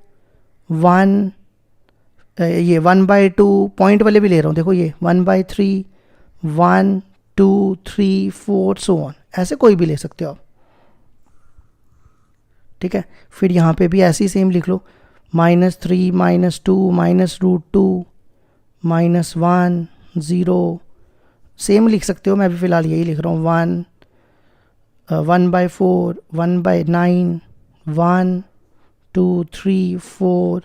1, ये 1/2, पॉइंट वाले भी ले रहा हूँ, देखो ये 1/3 1 2 3 4 सो ऑन, ऐसे कोई भी ले सकते हो आप, ठीक है। फिर यहाँ पे भी ऐसे ही सेम लिख लो, -3 -2 -√2 -1 0, सेम लिख सकते हो, मैं भी फिलहाल यही लिख रहा हूँ, 1/4 1/9 1 2 3 4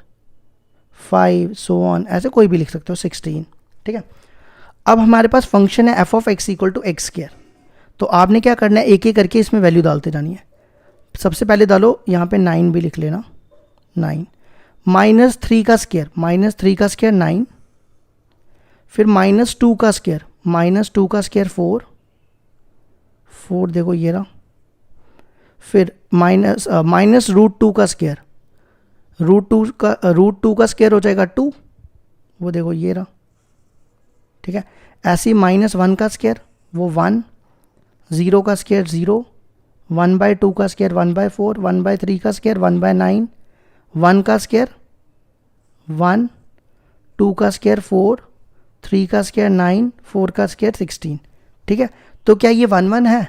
5 सो ऑन, ऐसे कोई भी लिख सकते हो, 16, ठीक है। अब हमारे पास फंक्शन है F of x equal to X square, तो आपने क्या करना है, एक एक करके इसमें वैल्यू डालते जानी है। सबसे पहले डालो यहाँ पे 9 भी लिख लेना, 9 -3 का स्क्वायर, -3 का स्क्वायर 9, फिर -2 का स्क्वायर, -2 का स्क्वायर 4 4, देखो ये रहा, फिर -√2 का स्क्वायर, √2 का स्क्वायर हो जाएगा 2, वो देखो ये रहा, ठीक है। ऐसे ही -1 का स्क्वायर वो 1, 0 का स्क्वायर 0, 1/2 का स्क्वायर 1/4, 1/3 का स्क्वायर 1/9, 1 का स्क्वायर 1, 2 का स्क्वायर 4, 3 का स्क्वायर 9, 4 का स्क्वायर 16, ठीक है। तो क्या ये 1 1 है,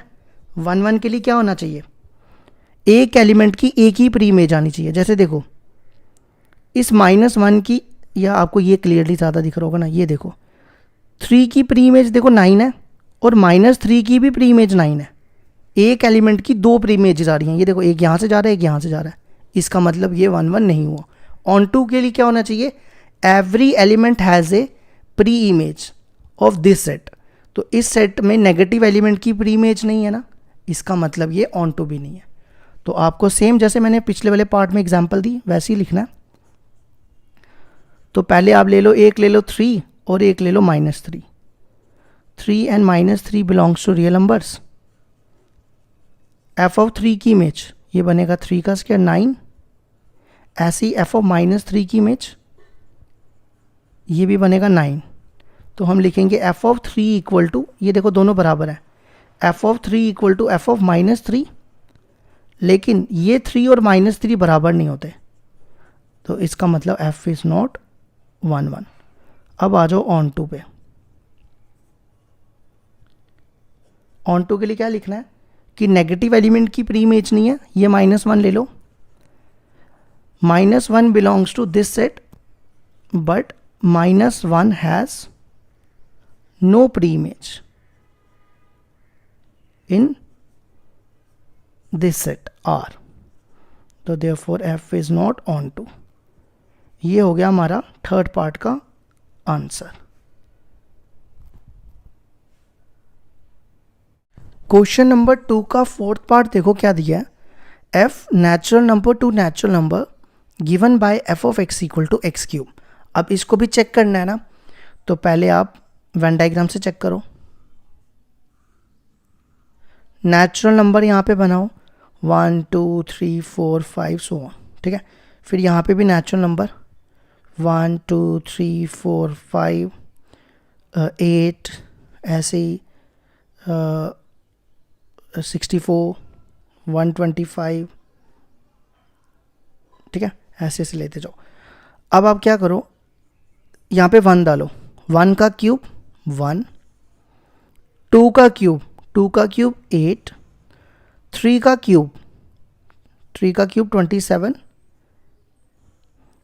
1 1 के लिए क्या होना चाहिए, एक एलिमेंट की एक ही प्री इमेज आनी चाहिए। जैसे देखो इस -1 की, या आपको ये क्लियरली ज़्यादा दिख रहा होगा ना, ये देखो 3 की प्री इमेज देखो 9 है और -3 की भी प्री इमेज 9 है, एक एलिमेंट की 2 प्री इमेजेस आ रही हैं, ये देखो एक यहाँ से जा रहा है एक यहाँ से जा रहा है, इसका मतलब ये 1 1 नहीं हुआ। ऑन टू के लिए क्या होना चाहिए, every element has a pre image of this set, तो इस सेट में नेगेटिव एलिमेंट की प्री इमेज नहीं है ना, इसका मतलब ये ऑन टू भी नहीं है। तो आपको सेम जैसे मैंने पिछले वाले पार्ट में एग्जांपल दी वैसे ही लिखना है। तो पहले आप ले लो, एक ले लो 3 और एक ले लो -3, 3 and -3 belongs to real numbers. F of 3 की इमेज ये बनेगा 3 का स्क्वायर 9, ऐसे ही एफ ऑफ -3 की इमेज ये भी बनेगा 9, तो हम लिखेंगे एफ ऑफ 3 इक्वल टू, ये देखो दोनों बराबर है, F of 3 equal to F of -3, लेकिन ये 3 और -3 बराबर नहीं होते, तो इसका मतलब एफ इज़ नॉट 1 1। अब आ जाओ ऑन टू पे, ऑन टू के लिए क्या लिखना है कि नेगेटिव एलिमेंट की प्री इमेज नहीं है, ये -1 ले लो, -1 belongs to this set but -1 has no pre image in this set R, तो therefore F is not onto. ये हो गया हमारा थर्ड पार्ट का आंसर। क्वेश्चन नंबर 2 का फोर्थ पार्ट देखो क्या दिया है, F natural number to natural number given by f of x equal to x cube. अब इसको भी चेक करना है ना, तो पहले आप वेन डायग्राम से चेक करो। नेचुरल नंबर यहाँ पे बनाओ 1 2 3 4 5 सो ऑन, ठीक है। फिर यहाँ पे भी नेचुरल नंबर 1 2 3 4 5 8 ऐसे ही 64 125, ठीक है, ऐसे ऐसे लेते जाओ। अब आप क्या करो, यहाँ पे 1 डालो, 1 का क्यूब 1, 2 का क्यूब 2 का क्यूब 8, 3 का क्यूब 27,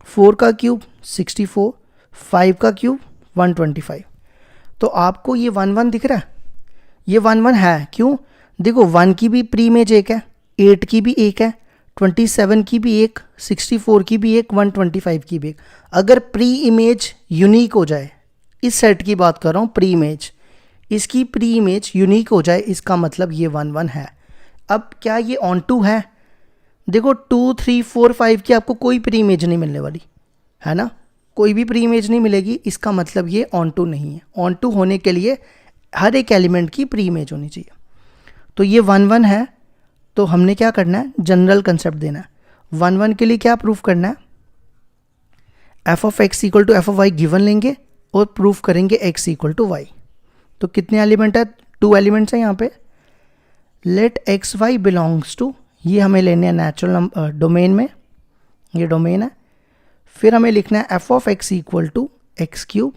4 का क्यूब 64, 5 का क्यूब 125। तो आपको ये 1 1 दिख रहा है, ये 1 1 है, क्यों? देखो 1 की भी प्री इमेज एक है, 8 की भी एक है, 27 की भी एक, 64 की भी एक, 125 की भी एक। अगर प्री इमेज यूनिक हो जाए, इस सेट की बात कर रहा हूँ, प्री इमेज, इसकी प्री इमेज यूनिक हो जाए, इसका मतलब ये 1 1 है। अब क्या ये ऑन टू है? देखो 2 3 4 5 की आपको कोई प्री इमेज नहीं मिलने वाली है ना, कोई भी प्री इमेज नहीं मिलेगी, इसका मतलब ये ऑन टू नहीं है। ऑन टू होने के लिए हर एक एलिमेंट की प्री इमेज होनी चाहिए। तो ये 1 1 है, तो हमने क्या करना है, जनरल कंसेप्ट देना है। 1 1 के लिए क्या प्रूफ करना है, f of x equal to F of Y given लेंगे और प्रूफ करेंगे x इक्वल टू वाई। तो कितने एलिमेंट है, 2 एलिमेंट्स हैं यहाँ पे। Let x Y belongs to, ये हमें लेने हैं नेचुरल डोमेन में, ये डोमेन है। फिर हमें लिखना है f of x equal to x cube.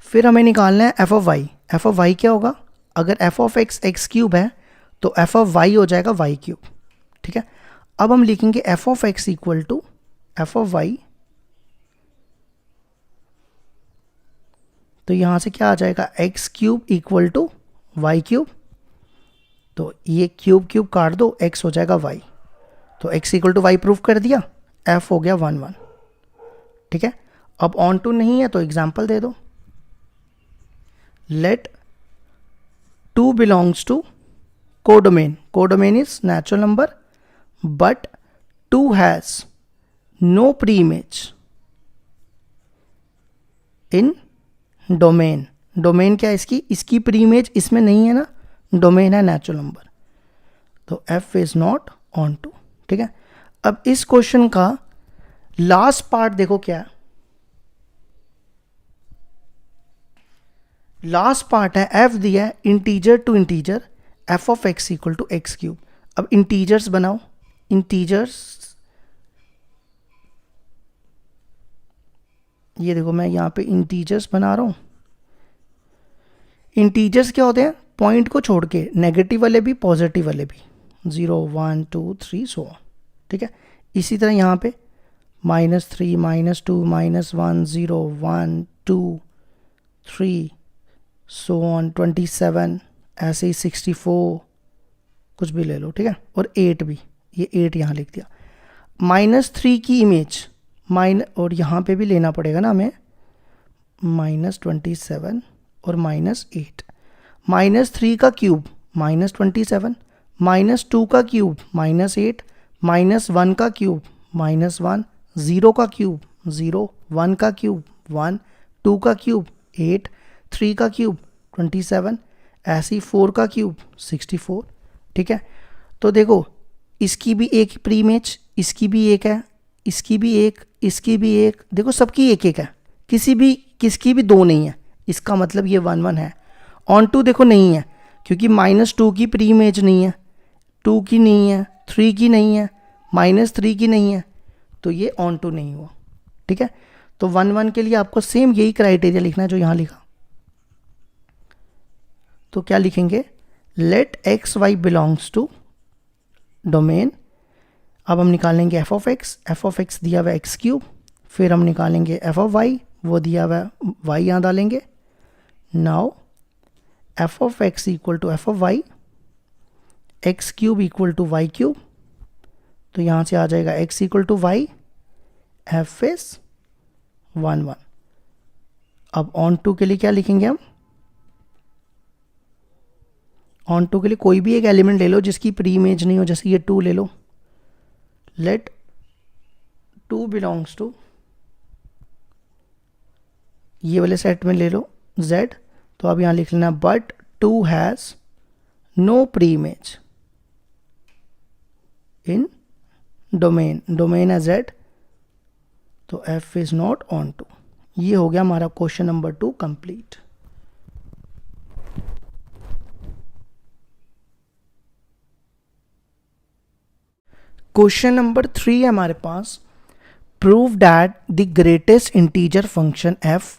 फिर हमें निकालना है f of y। f of y क्या होगा, अगर f of x X cube है तो f ऑफ y हो जाएगा y क्यूब, ठीक है। अब हम लिखेंगे f of x equal to F of y, तो यहां से क्या आ जाएगा, x cube equal to Y cube. तो ये क्यूब क्यूब काट दो, x हो जाएगा y, तो x equal to Y proof कर दिया, f हो गया 1 1, ठीक है। अब ऑन टू नहीं है तो एग्जाम्पल दे दो। Let 2 belongs to codomain, codomain is natural number but 2 has no pre image in domain. Domain क्या है इसकी प्री इमेज इसमें नहीं है ना, डोमेन है नेचुरल नंबर, तो f is not onto, ठीक है। अब इस क्वेश्चन का लास्ट पार्ट देखो क्या है, लास्ट पार्ट है f दिया है integer to integer f of x equal to x cube. अब इंटीजर्स बनाओ, इंटीजर्स, ये देखो मैं यहाँ पे इंटीजर्स बना रहा हूँ। इंटीजर्स क्या होते हैं, पॉइंट को छोड़ के, नेगेटिव वाले भी पॉजिटिव वाले भी, 0 1 2 3 सो ऑन, ठीक है। इसी तरह यहाँ पे -3 -2 -1 0 1 2 3 सो ऑन 27, ऐसे ही 64 कुछ भी ले लो, ठीक है, और 8 भी, ये 8 यहाँ लिख दिया। -3 की इमेज और यहाँ पे भी लेना पड़ेगा ना हमें, -27 और -8, -3 का क्यूब -27, -2 का क्यूब -8, -1 का क्यूब -1, 0 का क्यूब 0, 1 का क्यूब 1, 2 का क्यूब 8, 3 का क्यूब 27, ऐसे ही 4 का क्यूब 64, ठीक है। तो देखो इसकी भी एक प्री इमेज, इसकी भी एक है, इसकी भी एक, इसकी भी एक, देखो सबकी एक एक है, किसकी भी 2 नहीं है, इसका मतलब ये 1 1 है। ऑन टू देखो नहीं है, क्योंकि -2 की प्री इमेज नहीं है, 2 की नहीं है, 3 की नहीं है, -3 की नहीं है, तो ये ऑन टू नहीं हुआ, ठीक है। तो 1 1 के लिए आपको सेम यही क्राइटेरिया लिखना है जो यहाँ लिखा। तो क्या लिखेंगे, let x Y belongs to domain. अब हम निकालेंगे एफ ऑफ एक्स दिया हुआ एक्स क्यूब, फिर हम निकालेंगे एफ ऑफ वाई, वो दिया हुआ वाई यहाँ डालेंगे। Now F of x equal to F of Y, x cube equal to Y cube, तो यहाँ से आ जाएगा x equal to Y, f is 1 1। अब ऑन टू के लिए क्या लिखेंगे हम, ऑन टू के लिए कोई भी एक एलिमेंट ले लो जिसकी प्री इमेज नहीं हो, जैसे ये 2 ले लो, लेट 2 बिलोंग्स टू, ये वाले सेट में ले लो z, तो अब यहाँ लिख लेना but 2 has no pre image in domain, domain है z, तो f is not onto. ये हो गया हमारा question number 2 complete. Question number 3 है हमारे पास, prove that the greatest integer function f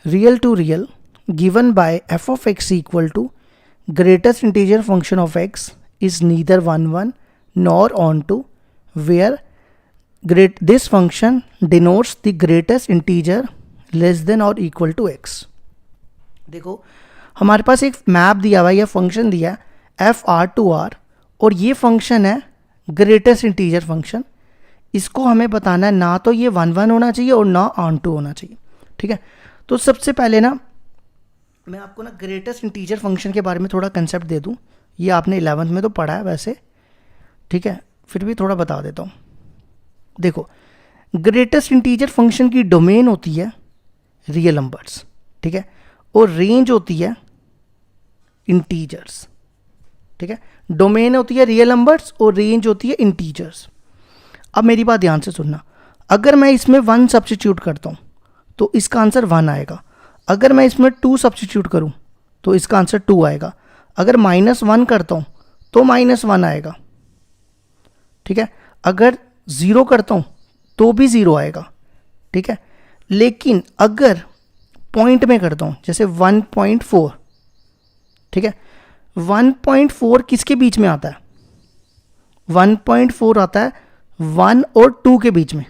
real to real given by f of x equal to greatest integer function of x is neither 1 1 nor onto where this function denotes the greatest integer less than or equal to x। देखो हमारे पास एक map दिया हुआ है, यह function दिया है F R to are, और ये फंक्शन है ग्रेटेस्ट इंटीजर फंक्शन। इसको हमें बताना है ना तो ये 1 1 होना चाहिए और ना ऑन टू होना चाहिए, ठीक है। तो सबसे पहले ना मैं आपको ना ग्रेटेस्ट इंटीजर फंक्शन के बारे में थोड़ा कंसेप्ट दे दूं, ये आपने 11th में तो पढ़ा है वैसे, ठीक है, फिर भी थोड़ा बता देता हूँ। देखो ग्रेटेस्ट इंटीजर फंक्शन की डोमेन होती है रियल नंबर्स, ठीक है, और रेंज होती है इंटीजर्स, ठीक है। डोमेन होती है रियल नंबर्स और रेंज होती है इंटीजर्स। अब मेरी बात ध्यान से सुनना, अगर मैं इसमें 1 सब्स्टिट्यूट करता हूँ तो इसका आंसर 1 आएगा, अगर मैं इसमें 2 सब्स्टिट्यूट करूँ तो इसका आंसर 2 आएगा, अगर -1 करता हूँ तो -1 आएगा, ठीक है, अगर 0 करता हूँ तो भी 0 आएगा, ठीक है। लेकिन अगर पॉइंट में करता हूँ जैसे 1.4, ठीक है, 1.4 किसके बीच में आता है, 1.4 आता है 1 और 2 के बीच में,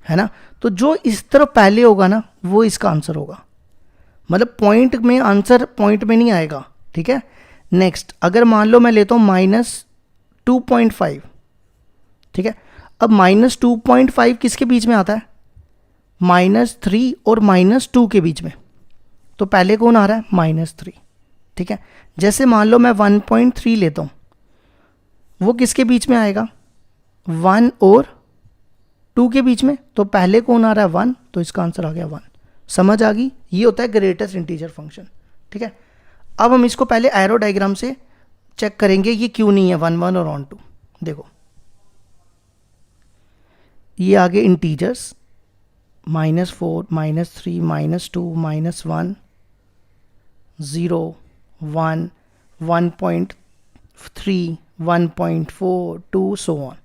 है ना। तो जो इस तरफ पहले होगा ना वो इसका आंसर होगा, मतलब पॉइंट में आंसर पॉइंट में नहीं आएगा, ठीक है। नेक्स्ट अगर मान लो मैं लेता हूँ -2.5, ठीक है, अब -2.5 किसके बीच में आता है, -3 और -2 के बीच में, तो पहले कौन आ रहा है, -3, ठीक है। जैसे मान लो मैं 1.3 लेता हूँ, वो किसके बीच में आएगा, 1 और 2 के बीच में, तो पहले कौन आ रहा है 1, तो इसका आंसर आ गया 1। समझ आ गई, ये होता है ग्रेटेस्ट इंटीजर फंक्शन, ठीक है। अब हम इसको पहले एरो डायग्राम से चेक करेंगे ये क्यों नहीं है 1 1 और ऑन टू। देखो ये आगे इंटीजर्स -4 -3 -2 -1 0 1 1.3 1.4 2 सो ऑन,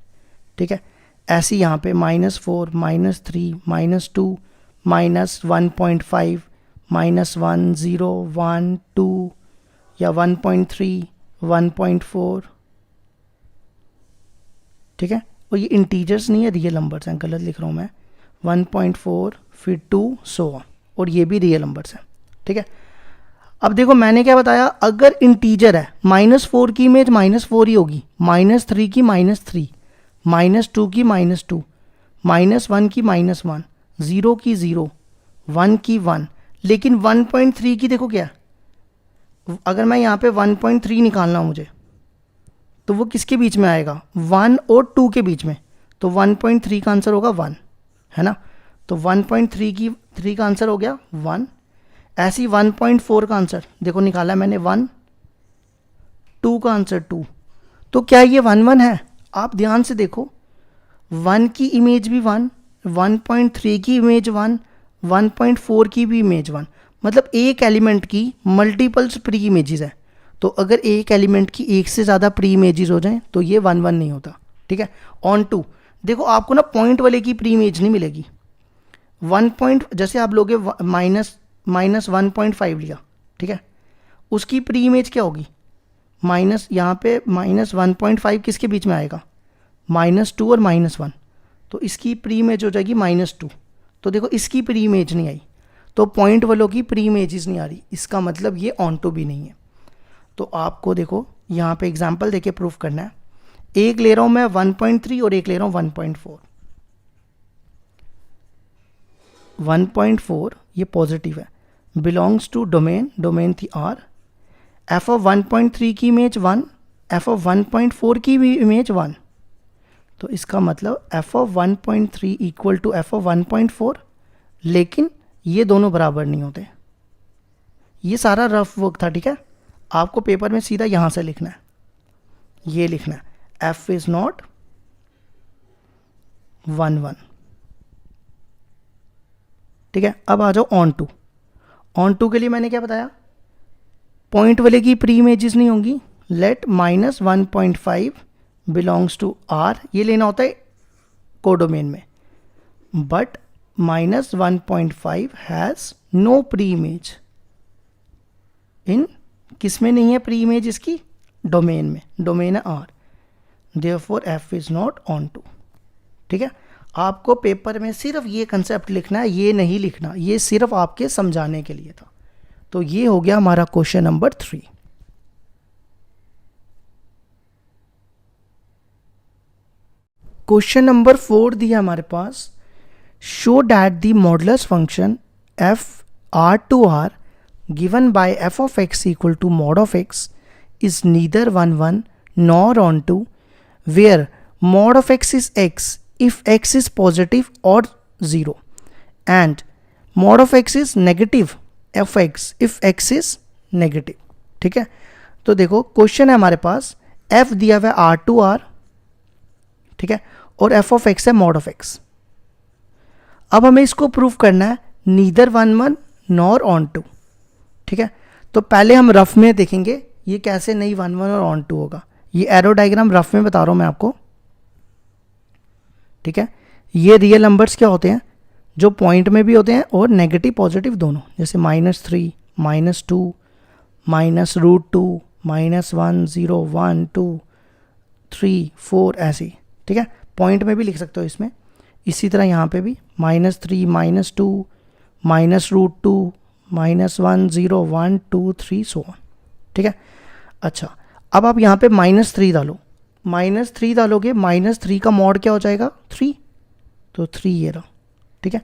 ठीक है। ऐसे यहाँ पे -4 -3 -2 -1.5 -1 0 1 2 या 1.3 1.4, ठीक है। और ये इंटीजर्स नहीं है, रियल नंबर्स हैं, गलत लिख रहा हूँ मैं, 1.4 फिर 2 सो ऑन, और ये भी रियल नंबर्स हैं, ठीक है। अब देखो मैंने क्या बताया, अगर इंटीजर है -4 की इमेज -4 ही होगी, -3 की -3, -2 की -2, -1 की -1, 0 की 0, 1 की 1, लेकिन 1.3 की देखो क्या, अगर मैं यहाँ पे 1.3 निकालना हो मुझे तो वो किसके बीच में आएगा, 1 और 2 के बीच में, तो 1.3 का आंसर होगा 1, है ना। तो 1.3 का आंसर हो गया 1। ऐसे ही 1.4 का आंसर देखो निकाला मैंने 1, 2 का आंसर 2, तो क्या ये 1 1 है, आप ध्यान से देखो, 1 की इमेज भी 1, 1.3 की इमेज 1, 1.4 की भी इमेज 1, मतलब एक एलिमेंट की मल्टीपल्स प्री इमेजेस है। तो अगर एक एलिमेंट की एक से ज़्यादा प्री इमेजेस हो जाएं तो ये 1 1 नहीं होता, ठीक है। ऑन टू देखो आपको ना पॉइंट वाले की प्री इमेज नहीं मिलेगी, 1 पॉइंट जैसे आप लोगे -1.5 लिया, ठीक है, उसकी प्री इमेज क्या होगी, माइनस, यहाँ पे -1.5 किसके बीच में आएगा, -2 और -1, तो इसकी प्री इमेज हो जाएगी -2। तो देखो इसकी प्री इमेज नहीं आई, तो पॉइंट वालों की प्री इमेजेस नहीं आ रही, इसका मतलब ये ऑन टू भी नहीं है। तो आपको देखो यहाँ पे एग्जाम्पल देके प्रूफ करना है। एक ले रहा हूँ मैं 1.3 और एक ले रहा हूँ 1.4। 1.4 ये पॉजिटिव है, बिलोंग्स टू डोमेन, डोमेन थी R, एफ ऑफ 1.3 की इमेज 1, एफ ऑफ 1.4 की भी इमेज 1। तो इसका मतलब f of 1.3 equal to F of 1.4, लेकिन ये दोनों बराबर नहीं होते। ये सारा रफ वर्क था, ठीक है। आपको पेपर में सीधा यहाँ से लिखना है, ये लिखना है एफ इज नॉट 1 ठीक है। अब आ जाओ ऑन टू। ऑन टू के लिए मैंने क्या बताया, पॉइंट वाले की प्री इमेजेस नहीं होंगी, लेट -1.5 बिलोंग्स टू R, ये लेना होता है कोडोमेन में, but -1.5 has no pre image in, किस में नहीं है प्री इमेज इसकी, डोमेन में, डोमेन है R, therefore f is not onto. ठीक है, आपको पेपर में सिर्फ ये कंसेप्ट लिखना है, ये नहीं लिखना, ये सिर्फ आपके समझाने के लिए था। तो ये हो गया हमारा क्वेश्चन नंबर 3। क्वेश्चन नंबर 4 दिया हमारे पास, show that the modulus function f r to r given by f of x equal to mod of x is neither 1 nor onto, where mod of x is x if x is positive or 0 and mod of x is negative f x if x is negative। ठीक है, तो देखो question है हमारे पास, f दिया हुआ है r to r, ठीक है, और f of x है mod of x। अब हमें इसको प्रूफ करना है नीदर 1 नॉर ऑन टू। ठीक है, तो पहले हम रफ में देखेंगे ये कैसे नहीं 1 और ऑन टू होगा। ये एरो डायग्राम रफ में बता रहा हूं मैं आपको। ठीक है, ये रियल नंबर्स क्या होते हैं, जो पॉइंट में भी होते हैं और नेगेटिव पॉजिटिव दोनों, जैसे -3, -2, -√2, -1, 0, 1, 2, 3, 4 ऐसे। ठीक है, पॉइंट में भी लिख सकते हो इसमें। इसी तरह यहाँ पे भी -3, -2, -√2, -1, 0, 1, 2, 3 सो ऑन। ठीक है, अच्छा अब आप यहाँ पे -3 डालो, -3 डालोगे, -3 का मॉड क्या हो जाएगा 3, तो 3 ये रहा। ठीक है,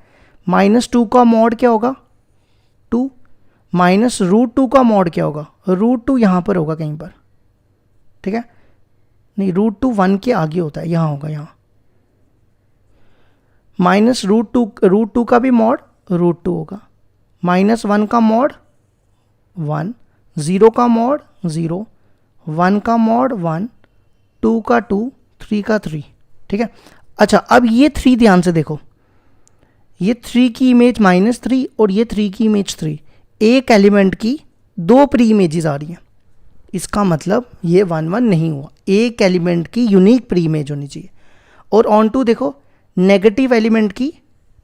-2 का मॉड क्या होगा 2, -√2 का मॉड क्या होगा, √2 यहाँ पर होगा कहीं पर। ठीक है, नहीं √2 1 के आगे होता है, यहाँ होगा, यहाँ -√2 का भी मॉड √2 होगा, -1 का मॉड 1, 0 का मॉड 0, 1 का मॉड 1, 2 का 2, 3 का 3। ठीक है, अच्छा अब ये 3 ध्यान से देखो, ये 3 की इमेज -3 और ये 3 की इमेज 3, एक एलिमेंट की 2 प्री इमेजेस आ रही हैं। इसका मतलब ये 1 नहीं हुआ, एक एलिमेंट की यूनिक प्री इमेज होनी चाहिए। और ऑन टू देखो, नेगेटिव एलिमेंट की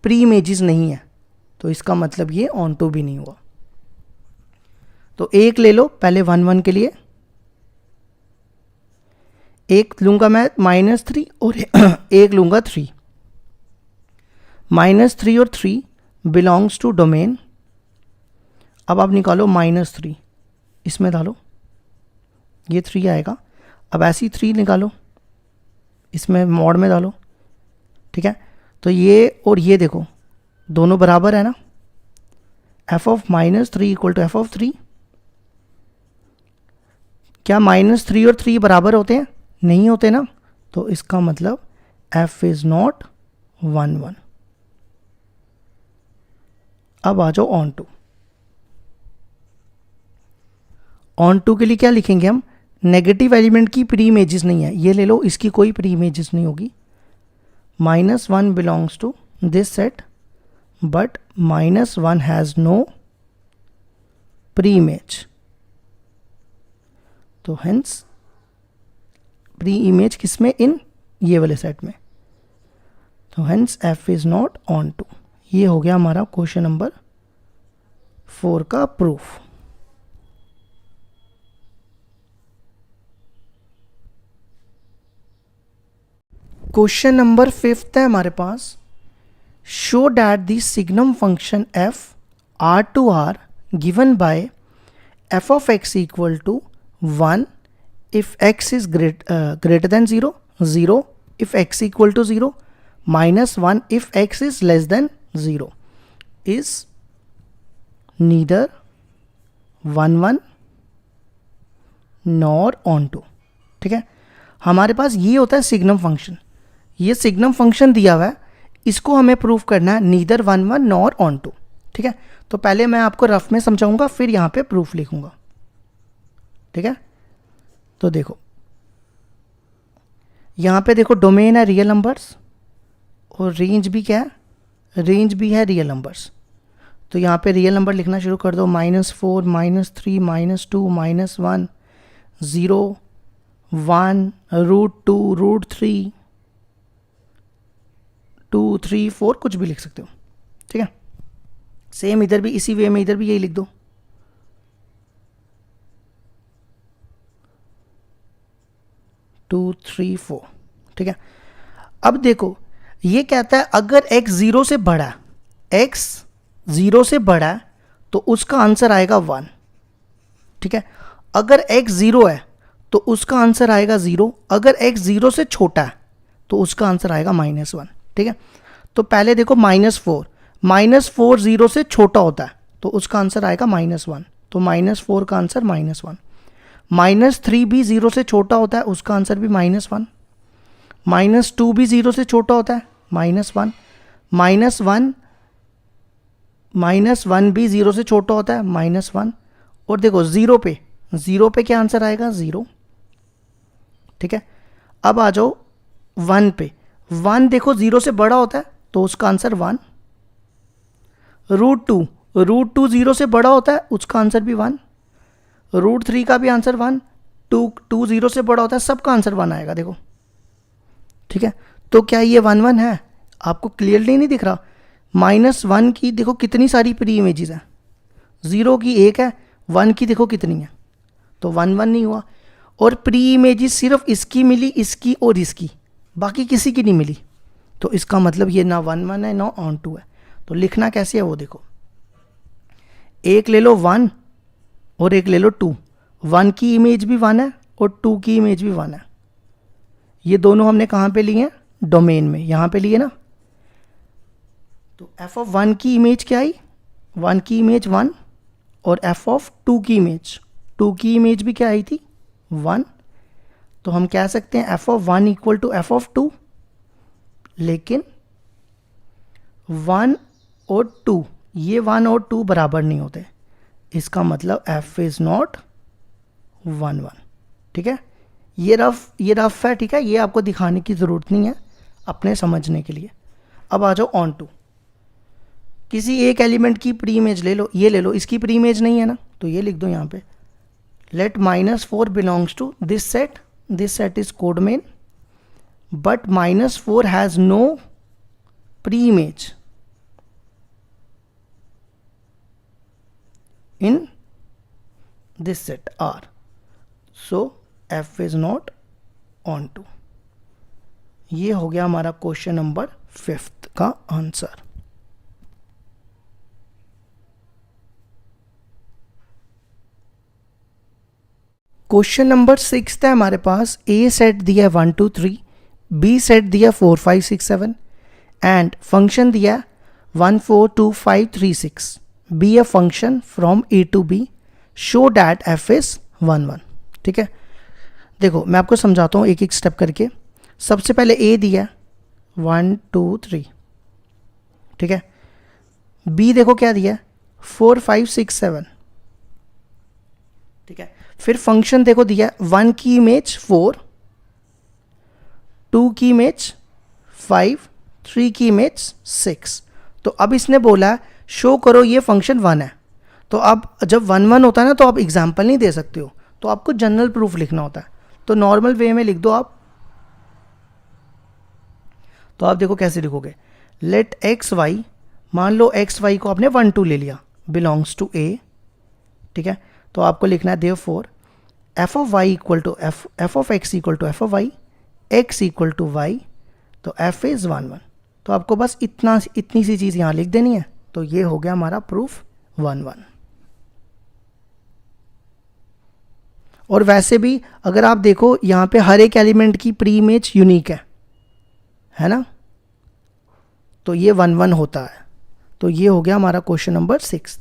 प्री इमेजेस नहीं है, तो इसका मतलब ये ऑन टू भी नहीं हुआ। तो एक ले लो पहले 1 के लिए, एक लूंगा मैं -3 और एक लूंगा 3। -3 और 3 बिलोंग्स टू डोमेन। अब आप निकालो -3, इसमें डालो, ये 3 आएगा। अब ऐसी 3 निकालो, इसमें मॉड में डालो। ठीक है, तो ये और ये देखो दोनों बराबर है ना, f of -3 equal to f of 3। क्या -3 और 3 बराबर होते हैं, नहीं होते ना, तो इसका मतलब f इज नॉट 1। अब आ जाओ ऑन टू। ऑन टू के लिए क्या लिखेंगे हम, नेगेटिव एलिमेंट की प्री इमेजेस नहीं है, ये ले लो, इसकी कोई प्री इमेजेस नहीं होगी। -1 belongs to this set but -1 has no pre image, तो हेंस प्री इमेज किसमें, इन ये वाले सेट में, तो hence f is not onto. ये हो गया हमारा क्वेश्चन नंबर 4 का प्रूफ। क्वेश्चन नंबर 5 है हमारे पास, show that the signum function F R to R given by F of x equal to 1 if x is greater than 0, 0 if x equal to 0, -1 if x is less than 0 is neither 1 1 nor on 2। ठीक है, हमारे पास ये होता है signum function. ये signum function दिया हुआ है, इसको हमें प्रूव करना है नीदर 1 1 नॉर ऑन 2। ठीक है, तो पहले मैं आपको रफ में समझाऊंगा, फिर यहाँ पे प्रूफ लिखूंगा। ठीक है, तो देखो यहाँ पे देखो डोमेन है रियल नंबर्स और रेंज भी क्या है, रेंज भी है रियल नंबर्स। तो यहाँ पे रियल नंबर लिखना शुरू कर दो, -4 -3 -2 -1 0 1 √2 √3 2 3 4 कुछ भी लिख सकते हो। ठीक है, सेम इधर भी इसी वे में इधर भी यही लिख दो। 2 3 4। ठीक है, अब देखो ये कहता है अगर x 0 से बड़ा है, x 0 से बड़ा है तो उसका आंसर आएगा 1। ठीक है, अगर x 0 है तो उसका आंसर आएगा 0। अगर x 0 से छोटा है तो उसका आंसर आएगा -1। ठीक है, तो पहले देखो -4 0 से छोटा होता है तो उसका आंसर आएगा -1, तो -4 का आंसर -1। -3 भी 0 से छोटा होता है, उसका आंसर भी -1। -2 भी 0 से छोटा होता है, -1। -1 भी 0 से छोटा होता है, -1। और देखो 0 पे क्या आंसर आएगा, 0। ठीक है, अब आ जाओ 1 पे। 1 देखो 0 से बड़ा होता है तो उसका आंसर 1। √2 0 से बड़ा होता है, उसका आंसर भी 1। √3 का भी आंसर 1। 2 0 से बड़ा होता है, सबका आंसर 1 आएगा। देखो ठीक है, तो क्या ये 1 1 है? आपको क्लियरली नहीं दिख रहा? -1 की देखो कितनी सारी प्री इमेजेस हैं, 0 की 1 है, 1 की देखो कितनी है, तो 1 1 नहीं हुआ। और प्री इमेजेस सिर्फ इसकी मिली, इसकी और इसकी, बाकी किसी की नहीं मिली, तो इसका मतलब ये ना 1 1 है ना ऑन 2 है। तो लिखना कैसे है वो देखो, एक ले लो 1 और एक ले लो 2। 1 की इमेज भी 1 है और 2 की इमेज भी 1 है। ये दोनों हमने कहाँ पे लिए हैं, डोमेन में, यहाँ पे लिए ना। तो f ऑफ 1 की इमेज क्या आई, 1 की इमेज 1, और f ऑफ 2 की इमेज भी क्या आई थी, 1। तो हम कह सकते हैं f of 1 equal to f of 2, लेकिन 1 और 2, ये 1 और 2 बराबर नहीं होते, इसका मतलब f इज़ नॉट 1 1। ठीक है, ये रफ है। ठीक है, ये आपको दिखाने की ज़रूरत नहीं है, अपने समझने के लिए। अब आ जाओ ऑन 2। किसी एक एलिमेंट की प्री इमेज ले लो, ये ले लो, इसकी प्री इमेज नहीं है ना, तो ये लिख दो यहाँ पे, let -4 belongs to this set is codomain, but -4 has no pre image in this set R, so F is not on 2। ये हो गया हमारा क्वेश्चन नंबर 5 का आंसर। क्वेश्चन नंबर 6 है हमारे पास, A सेट दिया 1 2 3, B सेट दिया 4 5 6 7 and function दिया 1 4 2 5 3 6। Be a function from A to B, show that f is 1 1। ठीक है, देखो मैं आपको समझाता हूँ एक एक स्टेप करके। सबसे पहले A दिया 1 2 3। ठीक है, B देखो क्या दिया 4 5 6 7। ठीक है, फिर फंक्शन देखो दिया 1 की इमेज 4, 2 की इमेज 5, 3 की इमेज 6। तो अब इसने बोला शो करो ये फंक्शन 1 है। तो अब जब 1 1 होता है ना, तो आप एग्जाम्पल नहीं दे सकते हो, तो आपको जनरल प्रूफ लिखना होता है। तो नॉर्मल वे में लिख दो आप। तो आप देखो कैसे लिखोगे, लेट एक्स वाई, मान लो एक्स वाई को आपने 1 2 ले लिया, बिलोंग्स टू ए। ठीक है, तो आपको लिखना है therefore f of y equal to F of x equal to F of Y, x equal to Y, तो f इज़ 1 1। तो आपको बस इतनी सी चीज़ यहाँ लिख देनी है। तो ये हो गया हमारा प्रूफ 1 1। और वैसे भी अगर आप देखो यहाँ पे हर एक एलिमेंट की प्री इमेज यूनिक है ना, तो ये 1 1 होता है। तो ये हो गया हमारा क्वेश्चन नंबर 6।